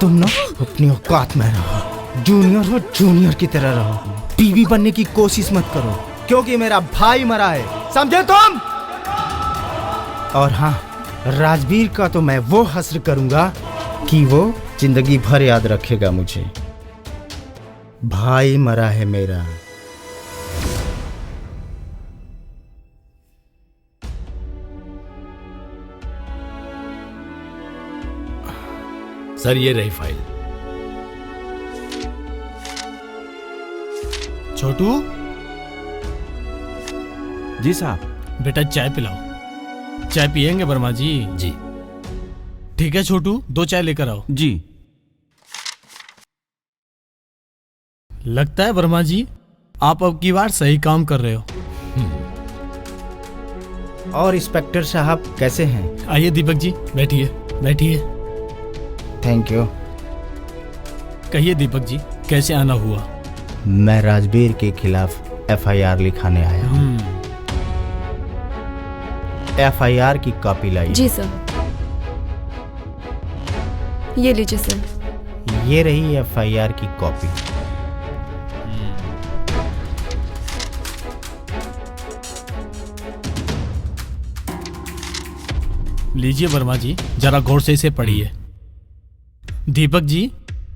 S12: तुम ना अपनी औकात में रहो, जूनियर हो जूनियर की तरह रहो। बीवी बनने की कोशिश मत करो, क्योंकि मेरा भाई मरा है, समझे तुम? और हाँ, राजवीर का तो मैं वो हस्र करूंगा कि वो जिंदगी भर याद रखेगा मुझे। भाई मरा है मेरा।
S7: सर ये रही फाइल।
S13: छोटू।
S14: जी साहब।
S13: बेटा चाय पिलाओ। चाय पियेंगे वर्मा जी?
S7: जी।
S13: ठीक है छोटू, 2 चाय लेकर आओ।
S14: जी।
S13: लगता है वर्मा जी आप अब की बार सही काम कर रहे हो।
S12: और इंस्पेक्टर साहब कैसे हैं?
S13: आइए दीपक जी, बैठिए बैठिए।
S12: Thank you.
S13: कहिए दीपक जी, कैसे आना हुआ?
S12: मैं राजवीर के खिलाफ एफआईआर लिखाने आया हूँ। एफआईआर की कॉपी लाई।
S4: जी सर। ये लीजिए सर।
S12: ये रही एफआईआर की कॉपी।
S13: लीजिए वर्मा जी, जरा गौर से इसे पढ़िए। दीपक जी,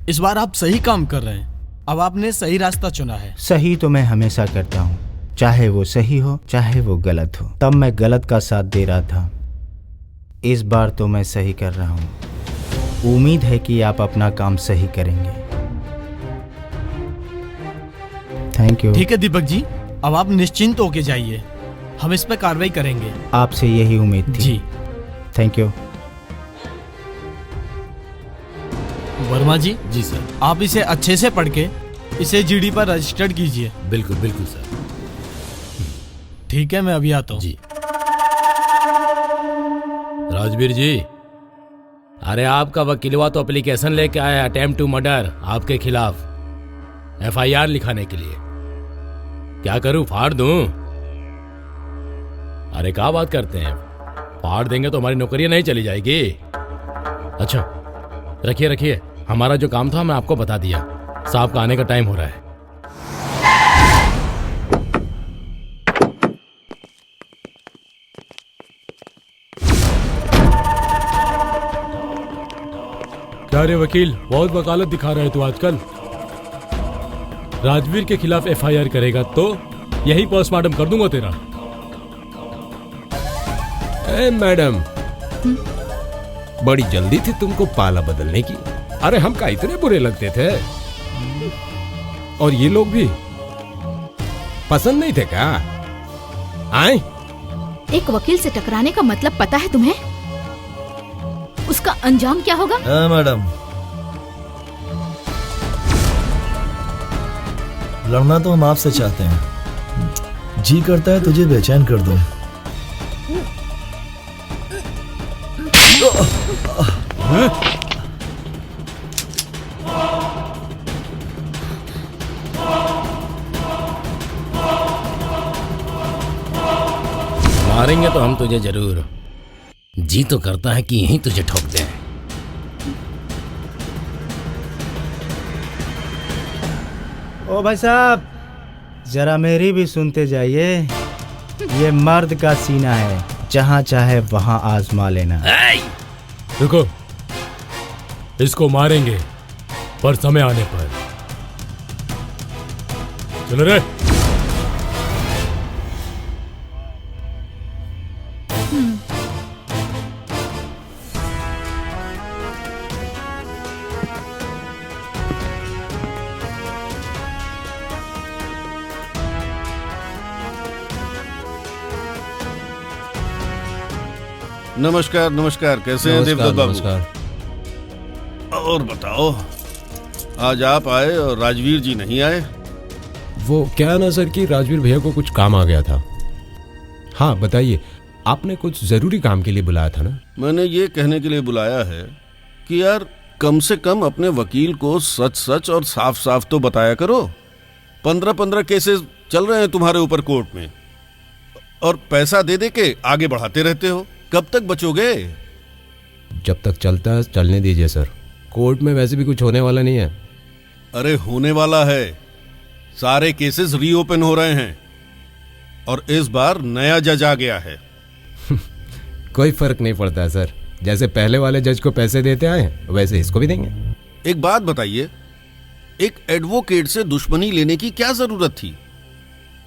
S13: इस बार आप सही काम कर रहे हैं। अब आपने सही रास्ता चुना है।
S12: सही तो मैं हमेशा करता हूँ, चाहे वो सही हो चाहे वो गलत हो। तब मैं गलत का साथ दे रहा था, इस बार तो मैं सही कर रहा हूँ। उम्मीद है कि आप अपना काम सही करेंगे। Thank you.
S13: ठीक है दीपक जी, अब आप निश्चिंत होके जाइए, हम इस पर कार्रवाई करेंगे।
S12: आपसे यही उम्मीद थी।
S13: जी।
S12: Thank you.
S13: वर्मा जी।
S7: जी सर।
S13: आप इसे अच्छे से पढ़ के इसे जीडी पर रजिस्टर्ड कीजिए।
S7: बिल्कुल बिल्कुल सर।
S13: ठीक है, मैं अभी आता हूँ।
S7: जी। राजवीर जी, अरे आपका वकीलवा तो एप्लीकेशन लेके आया अटेम्प्ट टू मर्डर आपके खिलाफ एफआईआर लिखाने के लिए। क्या करूं, फाड़ दूं? अरे क्या बात करते हैं, फाड़ देंगे तो हमारी नौकरी नहीं चली जाएगी। अच्छा रखिए रखिए, हमारा जो काम था मैं आपको बता दिया। साहब का आने का टाइम हो रहा है।
S3: क्या रे वकील, बहुत वकालत दिखा रहे तू आजकल। राजवीर के खिलाफ एफआईआर करेगा तो यही पोस्टमार्टम कर दूंगा तेरा।
S7: ए मैडम, बड़ी जल्दी थी तुमको पाला बदलने की। अरे हम का इतने बुरे लगते थे? और ये लोग भी पसंद नहीं थे क्या? आए?
S9: एक वकील से टकराने का मतलब पता है तुम्हें? उसका अंजाम क्या होगा?
S1: मैडम, लड़ना तो हम आपसे चाहते हैं, जी करता है तुझे बेचैन कर दूं।
S7: मारेंगे तो हम तुझे जरूर, जी तो करता है कि यहीं तुझे ठोक दें।
S12: ओ भाई साहब, जरा मेरी भी सुनते जाइए। ये मर्द का सीना है, जहाँ चाहे वहाँ आजमा लेना।
S13: देखो, इसको मारेंगे पर समय आने पर। चलो रे।
S17: नमस्कार नमस्कार, कैसे हैं देवदत्त बाबू?
S3: नमस्कार।
S17: और बताओ, आज आप आए और राजवीर जी नहीं आए?
S3: वो क्या ना सर कि राजवीर भैया को कुछ काम आ गया था। हाँ बताइए, आपने कुछ जरूरी काम के लिए बुलाया था ना?
S17: मैंने ये कहने के लिए बुलाया है कि यार कम से कम अपने वकील को सच सच और साफ साफ तो बताया करो। 15-15 केसेस चल रहे हैं तुम्हारे ऊपर कोर्ट में, और पैसा दे दे के आगे बढ़ाते रहते हो। कब तक बचोगे?
S3: जब तक चलता है चलने दीजिए सर। कोर्ट में वैसे भी कुछ होने वाला नहीं है।
S17: अरे होने वाला है, सारे केसेस रीओपन हो रहे हैं और इस बार नया जज आ गया है।
S3: कोई फर्क नहीं पड़ता है सर, जैसे पहले वाले जज को पैसे देते आए वैसे इसको भी देंगे।
S17: एक बात बताइए, एक एडवोकेट से दुश्मनी लेने की क्या जरूरत थी?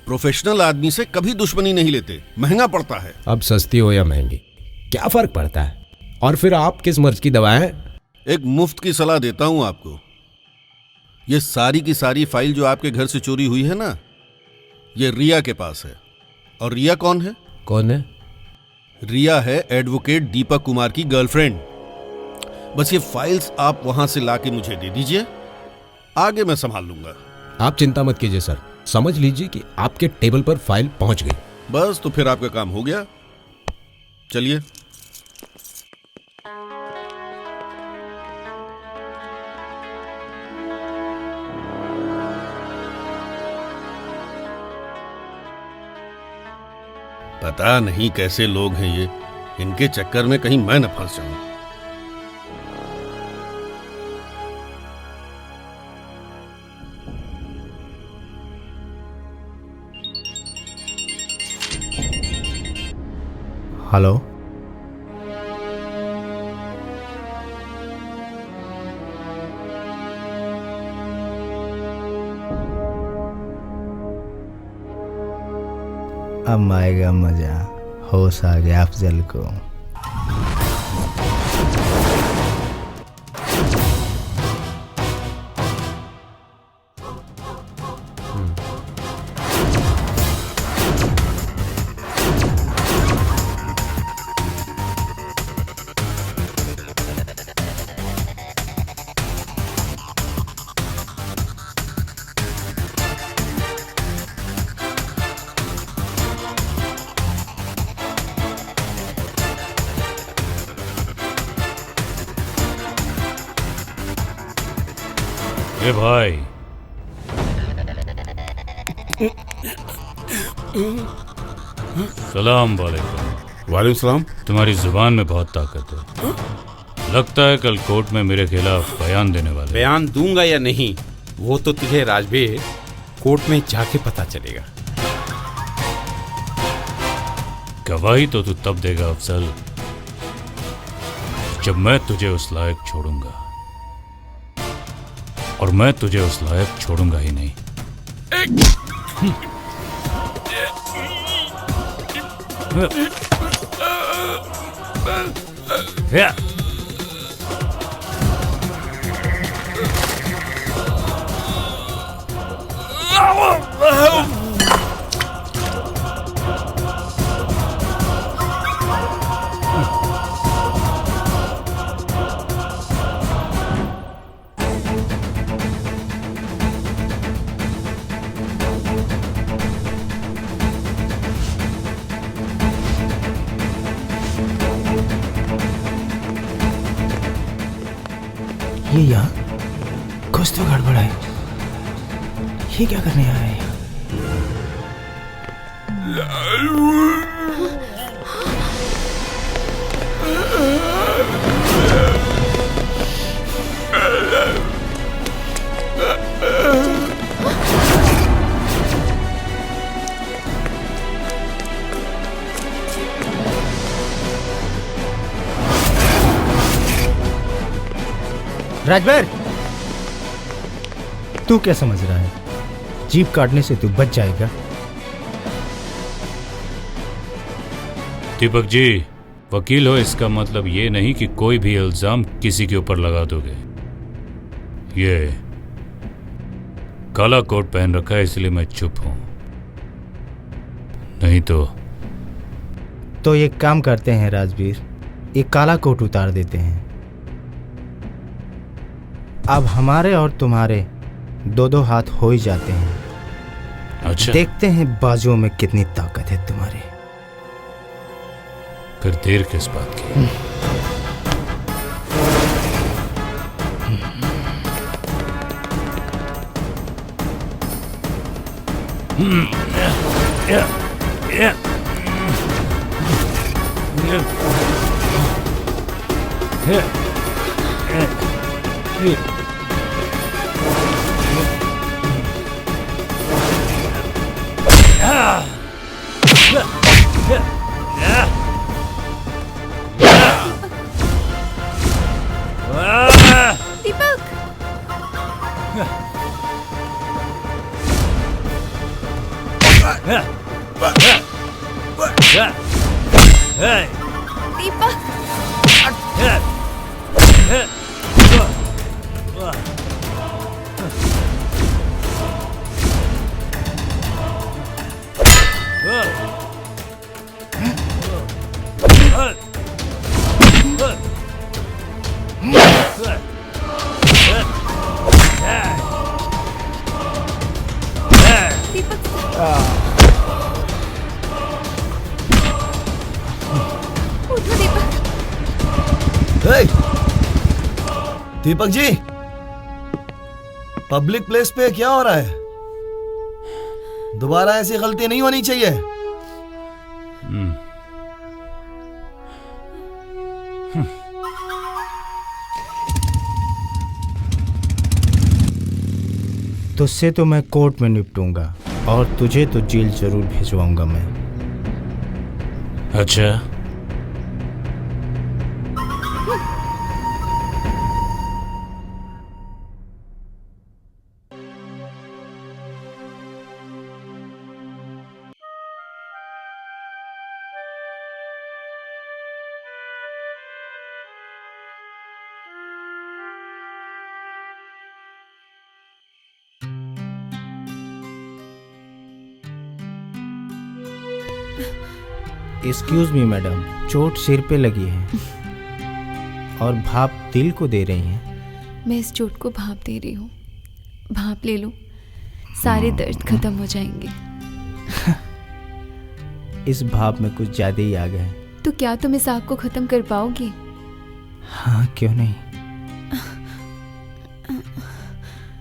S17: प्रोफेशनल आदमी से कभी दुश्मनी नहीं लेते, महंगा पड़ता है।
S3: अब सस्ती हो या महंगी क्या फर्क पड़ता है? और फिर आप किस मर्ज की दवाएं?
S17: एक मुफ्त की सलाह देता हूं आपको। ये सारी की सारी फाइल जो आपके घर से चोरी हुई है ना, ये रिया के पास है। और रिया कौन है?
S3: कौन है?
S17: रिया है एडवोकेट दीपक कुमार की गर्लफ्रेंड। बस ये फाइल्स आप वहां से लाके मुझे दे दीजिए, आगे मैं संभाल लूंगा।
S3: आप चिंता मत कीजिए सर, समझ लीजिए कि आपके टेबल पर फाइल पहुंच गई।
S17: बस तो फिर आपका काम हो गया। चलिए। पता नहीं कैसे लोग हैं ये, इनके चक्कर में कहीं मैं न फंस जाऊं।
S12: हेलो, अब आएगा मजा, होश आ गया अफजल को।
S5: ए भाई, सलाम वालेकुम।
S15: वालेकुम सलाम।
S5: तुम्हारी जुबान में बहुत ताकत है, लगता है कल कोर्ट में मेरे खिलाफ बयान देने वाले।
S15: बयान दूंगा या नहीं वो तो तुझे राजवीर कोर्ट में जाके पता चलेगा।
S5: गवाही तो तू तब देगा अफजल, जब मैं तुझे उस लायक छोड़ूंगा, और मैं तुझे उस लायक छोड़ूंगा ही नहीं।
S12: ये यहाँ कुछ तो गड़बड़ है। ये क्या करने आया है? राजभर, तू क्या समझ रहा है? जीप काटने से तू बच जाएगा?
S5: दीपक जी, वकील हो इसका मतलब ये नहीं कि कोई भी इल्जाम किसी के ऊपर लगा दोगे। ये काला कोट पहन रखा है इसलिए मैं चुप हूं, नहीं तो
S12: एक काम करते हैं राजवीर, एक काला कोट उतार देते हैं। अब हमारे और तुम्हारे दो हाथ हो ही जाते हैं।
S5: अच्छा,
S12: देखते हैं बाजुओं में कितनी ताकत है तुम्हारे।
S5: फिर देर किस बात की?
S1: दीपक जी, पब्लिक प्लेस पे क्या हो रहा है? दोबारा ऐसी गलती नहीं होनी चाहिए।
S12: तुझसे तो मैं कोर्ट में निपटूंगा और तुझे तो जेल जरूर भिजवाऊंगा मैं।
S5: अच्छा,
S12: एक्सक्यूज मी मैडम, चोट सिर पे लगी है और भाप दिल को दे रही हैं।
S4: मैं इस चोट को भाप दे रही हूँ। भाप ले लो, सारे दर्द खत्म हो जाएंगे।
S12: इस भाप में कुछ ज्यादा ही आ गए।
S4: तो क्या तुम इस आग को खत्म कर पाओगे?
S12: हाँ, क्यों नहीं,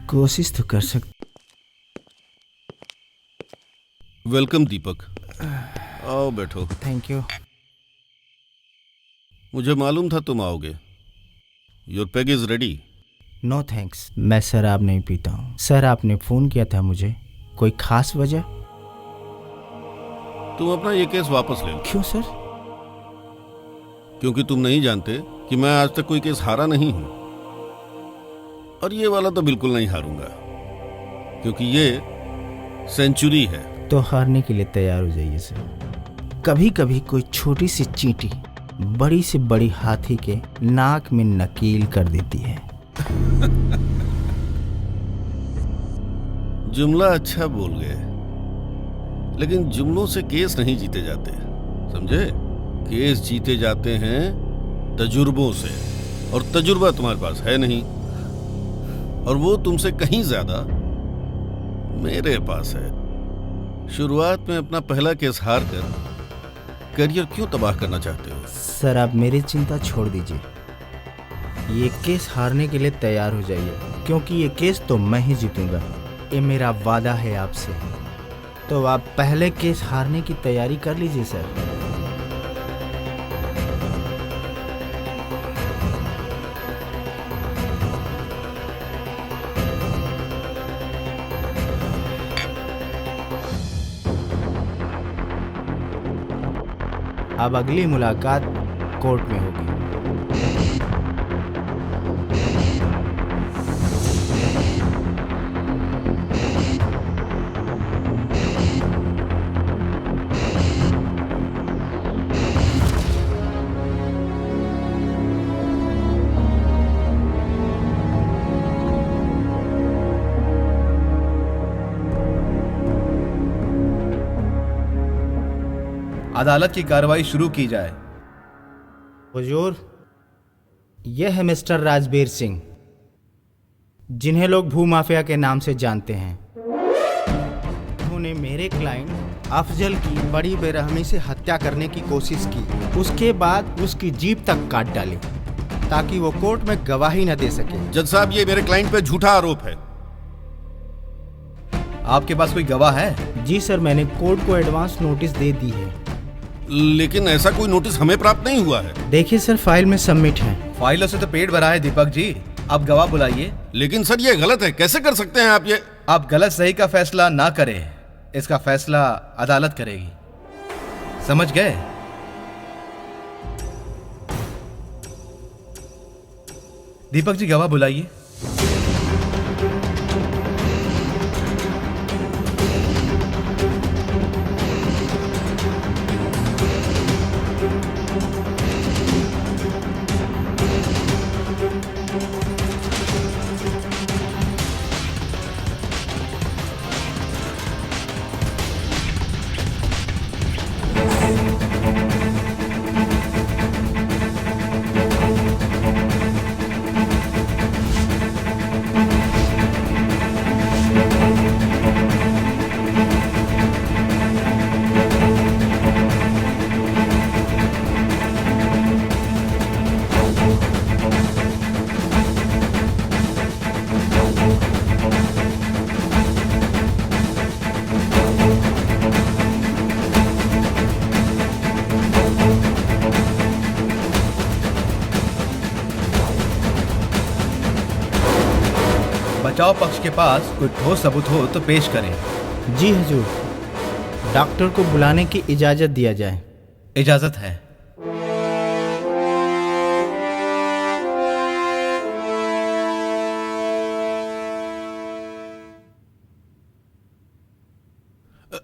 S12: कोशिश तो कर सकते।
S17: वेलकम दीपक, आओ बैठो।
S12: Thank you.
S17: मुझे मालूम था तुम आओगे। Your peg is ready.
S12: No thanks, मैं शराब नहीं पीता हूँ। सर, आपने फोन किया था मुझे, कोई खास वजह?
S17: तुम अपना ये केस वापस ले लो।
S12: क्यों सर?
S17: क्योंकि तुम नहीं जानते कि मैं आज तक कोई केस हारा नहीं हूं, और ये वाला तो बिल्कुल नहीं हारूंगा, क्योंकि ये सेंचुरी है।
S12: तो हारने के लिए तैयार हो जाइए सर। कभी कभी कोई छोटी सी चींटी बड़ी से बड़ी हाथी के नाक में नकील कर देती है।
S17: जुमला अच्छा बोल गए, लेकिन जुमलों से केस नहीं जीते जाते, समझे? केस जीते जाते हैं तजुर्बों से, और तजुर्बा तुम्हारे पास है नहीं, और वो तुमसे कहीं ज्यादा मेरे पास है। शुरुआत में अपना पहला केस हार कर करियर क्यों तबाह करना चाहते हो?
S12: सर, आप मेरी चिंता छोड़ दीजिए। ये केस हारने के लिए तैयार हो जाइए, क्योंकि ये केस तो मैं ही जीतूंगा। ये मेरा वादा है आपसे। तो आप पहले केस हारने की तैयारी कर लीजिए सर। अब अगली मुलाकात कोर्ट में होगी।
S16: अदालत की कार्रवाई शुरू की जाए।
S12: हुजूर, यह है मिस्टर राजबीर सिंह, जिन्हें लोग भूमाफिया के नाम से जानते हैं। उन्होंने मेरे क्लाइंट अफजल की बड़ी बेरहमी से हत्या करने की कोशिश की। उसके बाद उसकी जीभ तक काट डाली ताकि वो कोर्ट में गवाही न दे सके।
S17: जज साहब, ये मेरे क्लाइंट पे झूठा आरोप है।
S16: आपके पास कोई गवाह है?
S12: जी सर, मैंने कोर्ट को एडवांस नोटिस दे दी है।
S17: लेकिन ऐसा कोई नोटिस हमें प्राप्त नहीं हुआ है।
S12: देखिए सर, फाइल में सबमिट है।
S16: फाइलों से तो पेट भरा है दीपक जी। आप गवाह बुलाइए।
S17: लेकिन सर, ये गलत है। कैसे कर सकते हैं आप ये?
S16: आप गलत सही का फैसला ना करें, इसका फैसला अदालत करेगी। समझ गए? दीपक जी, गवाह बुलाइए। बचाव पक्ष के पास कोई ठोस सबूत हो तो पेश करें।
S12: जी हुजूर, डॉक्टर को बुलाने की इजाजत दिया जाए।
S16: इजाजत है।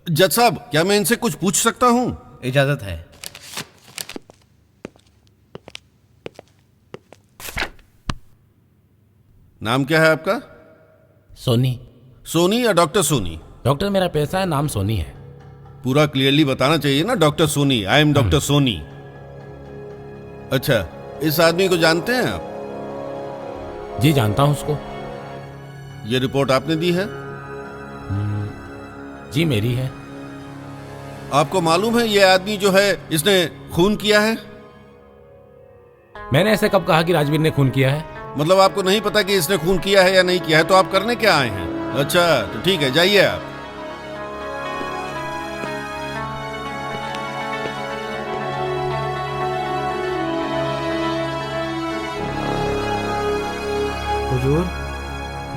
S17: जज साहब, क्या मैं इनसे कुछ पूछ सकता हूं?
S16: इजाजत है।
S17: नाम क्या है आपका?
S7: सोनी।
S17: सोनी या डॉक्टर सोनी?
S7: डॉक्टर मेरा पैसा है, नाम सोनी है।
S17: पूरा क्लियरली बताना चाहिए ना, doctor Soni. I am doctor Soni. अच्छा, इस आदमी को जानते हैं आप?
S7: जी जानता हूं उसको।
S17: ये रिपोर्ट आपने दी है?
S7: जी मेरी है।
S17: आपको मालूम है ये आदमी जो है इसने खून किया है?
S7: मैंने ऐसे कब कहा कि राजवीर ने खून किया है?
S17: मतलब आपको नहीं पता कि इसने खून किया है या नहीं किया है, तो आप करने क्या आए हैं? अच्छा, तो ठीक है, जाइए आप।
S12: हुजूर,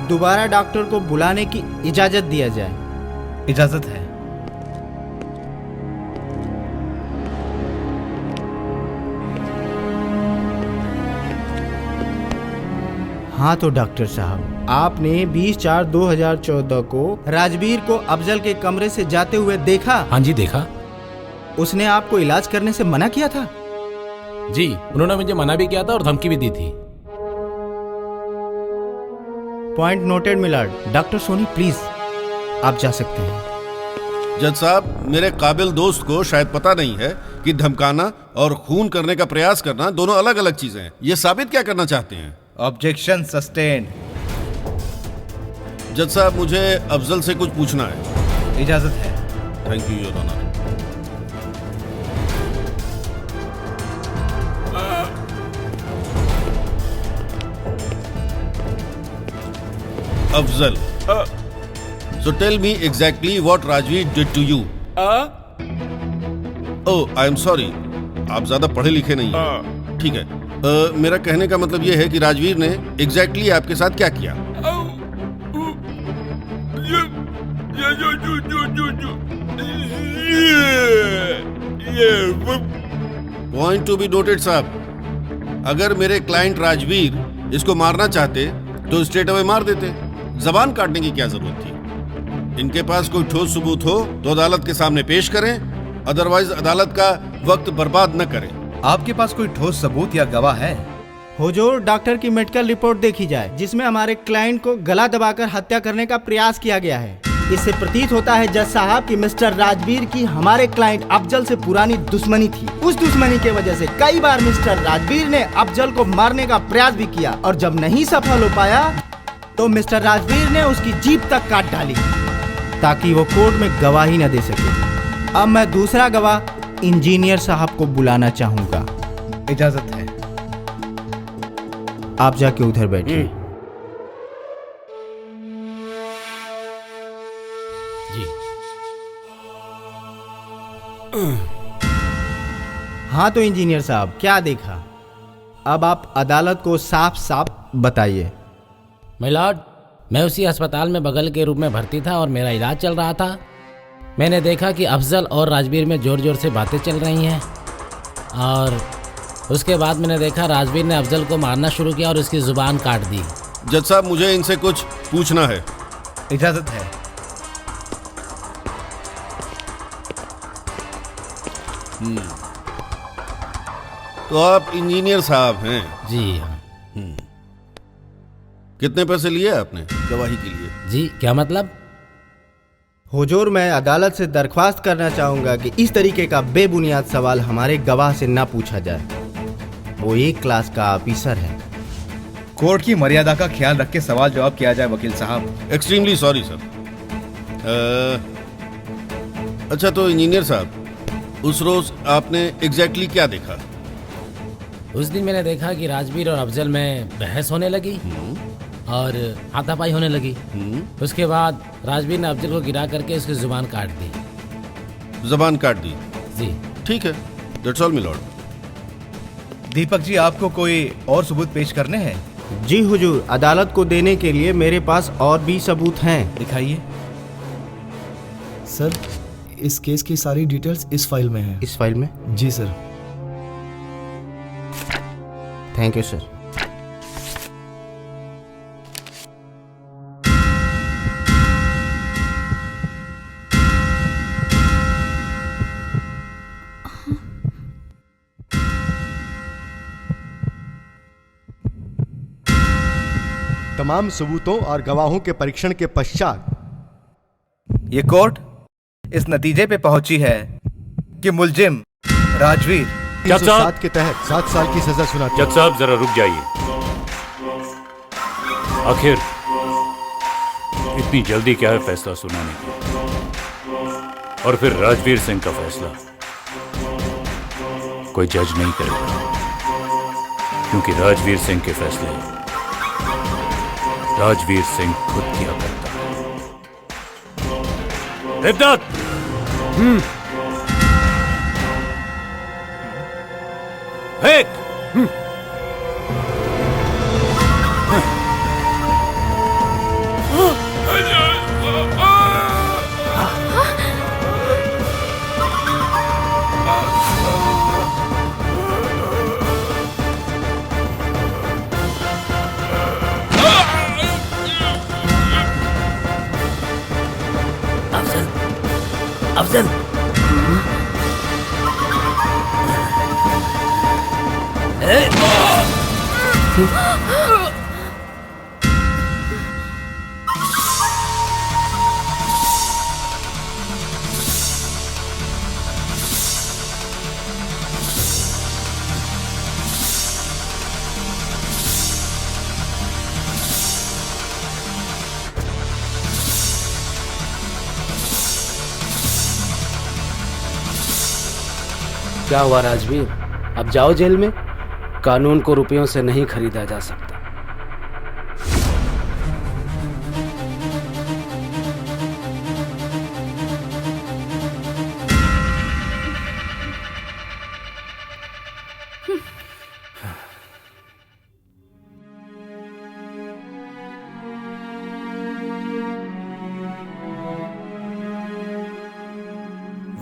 S12: दोबारा डॉक्टर को बुलाने की इजाजत दिया जाए।
S16: इजाजत है।
S12: हाँ तो डॉक्टर साहब, आपने 20/4/2014 को राजवीर को अफजल के कमरे से जाते हुए देखा?
S7: हाँ जी देखा।
S12: उसने आपको इलाज करने से मना किया था?
S7: जी, उन्होंने मुझे मना भी किया था और धमकी भी दी थी।
S12: Point noted milord. Doctor Soni please, आप जा सकते हैं।
S17: जज साहब, मेरे काबिल दोस्त को शायद पता नहीं है कि धमकाना और खून करने का प्रयास करना दोनों अलग अलग चीजें हैं। ये साबित क्या करना चाहते हैं?
S16: Objection sustained.
S17: जज साहब, मुझे अफजल से कुछ पूछना है।
S16: इजाजत है।
S17: Thank you your honour. Afzal. So tell me exactly what Rajveer did to you. Oh, I am sorry. आप ज्यादा पढ़े लिखे नहीं हैं. ठीक है. मेरा कहने का मतलब ये है कि राजवीर ने exactly आपके साथ क्या किया? Point to be noted साहब. अगर मेरे क्लाइंट राजवीर इसको मारना चाहते तो स्ट्रेट अवे मार देते. जबान काटने की क्या जरूरत थी? इनके पास कोई ठोस सबूत हो तो अदालत के सामने पेश करें, अदरवाइज अदालत का वक्त बर्बाद न करें.
S16: आपके पास कोई ठोस सबूत या गवाह है?
S12: हुजूर, डॉक्टर की मेडिकल रिपोर्ट देखी जाए जिसमें हमारे क्लाइंट को गला दबाकर हत्या करने का प्रयास किया गया है. इससे प्रतीत होता है जज साहब कि मिस्टर राजवीर की हमारे क्लाइंट अफजल से पुरानी दुश्मनी थी. उस दुश्मनी के वजह से कई बार मिस्टर राजवीर ने अफजल को मारने का प्रयास भी किया और जब नहीं सफल हो पाया तो मिस्टर राजवीर ने उसकी जीभ तक काट डाली ताकि वो कोर्ट में गवाही न दे सके. अब मैं दूसरा गवाह इंजीनियर साहब को बुलाना चाहूंगा.
S16: इजाजत है.
S12: आप जाके उधर बैठिए.
S7: जी.
S12: हाँ तो इंजीनियर साहब, क्या देखा? अब आप अदालत को साफ साफ बताइए.
S11: मिलॉर्ड, मैं उसी अस्पताल में बगल के रूम में भर्ती था और मेरा इलाज चल रहा था. मैंने देखा कि अफजल और राजवीर में जोर जोर से बातें चल रही हैं और उसके बाद मैंने देखा राजवीर ने अफजल को मारना शुरू किया और उसकी जुबान काट दी.
S17: जज साहब, मुझे इनसे कुछ पूछना है.
S16: इजाजत है.
S17: तो आप इंजीनियर साहब हैं?
S11: जी हाँ.
S17: कितने पैसे लिए आपने गवाही के लिए?
S11: जी, क्या मतलब?
S12: हुजूर, मैं अदालत से दरख्वास्त करना चाहूंगा कि इस तरीके का बेबुनियाद सवाल हमारे गवाह से ना पूछा जाए. वो एक क्लास का ऑफिसर है.
S16: कोर्ट की मर्यादा का ख्याल रख के सवाल जवाब किया जाए वकील साहब.
S17: Extremely sorry sir. अच्छा तो इंजीनियर साहब, उस रोज आपने एग्जैक्टली क्या देखा?
S11: उस दिन मैंने देखा कि राजवीर और अफजल में बहस होने लगी और हाथापाई होने लगी. उसके बाद राजवीर ने अफजल को गिरा करके उसकी जुबान काट दी.
S17: जुबान काट दी?
S11: जी.
S17: ठीक है. That's all milord.
S16: Deepak ji, आपको कोई और सबूत पेश करने हैं?
S12: जी हुजूर, अदालत को देने के लिए मेरे पास और भी सबूत हैं.
S16: दिखाइए.
S1: सर, इस केस की सारी डिटेल्स इस फाइल में है.
S12: इस फाइल में?
S1: जी सर.
S12: Thank you sir.
S19: तमाम सबूतों और गवाहों के परीक्षण के पश्चात
S16: ये कोर्ट इस नतीजे पे पहुंची है कि मुलजिम राजवीर
S19: 307 के तहत 7 साल की सजा सुनाती है.
S5: जज साहब जरा रुक जाइए. आखिर इतनी जल्दी क्या है फैसला सुनाने की? और फिर राजवीर सिंह का फैसला कोई जज नहीं करेगा, क्योंकि राजवीर सिंह के फैसले राजवीर सिंह खुद किया करता है. देवदत्त, फेंक.
S11: अफजल,
S10: क्या हुआ राजवीर? अब जाओ जेल में. कानून को रुपयों से नहीं खरीदा जा सकता.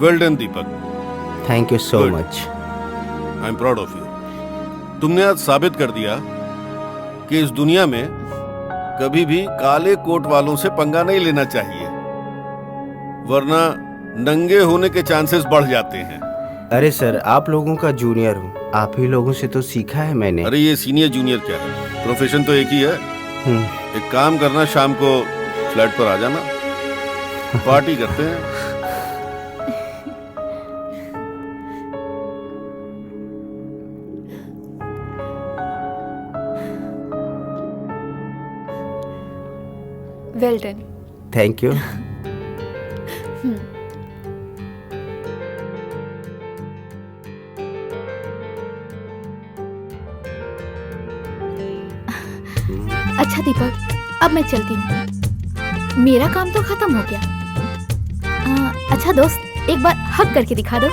S17: Well done Deepak.
S20: Thank you so
S17: Good.
S20: Much.
S17: I am proud of you. तुमने आज साबित कर दिया कि इस दुनिया में कभी भी काले कोट वालों से पंगा नहीं लेना चाहिए, वरना नंगे होने के चांसेस बढ़ जाते हैं।
S20: अरे सर, आप लोगों का जूनियर हूँ, आप ही लोगों से तो सीखा है मैंने।
S17: अरे ये सीनियर जूनियर क्या है, प्रोफेशन तो एक ही है। एक काम करना, शाम को फ्लैट पर आ जाना, पार्टी करते हैं।
S4: Well done.
S20: Thank you.
S9: अच्छा दीपक, अब मैं चलती हूँ, मेरा काम तो खत्म हो गया। अच्छा दोस्त, एक बार हग करके दिखा दो।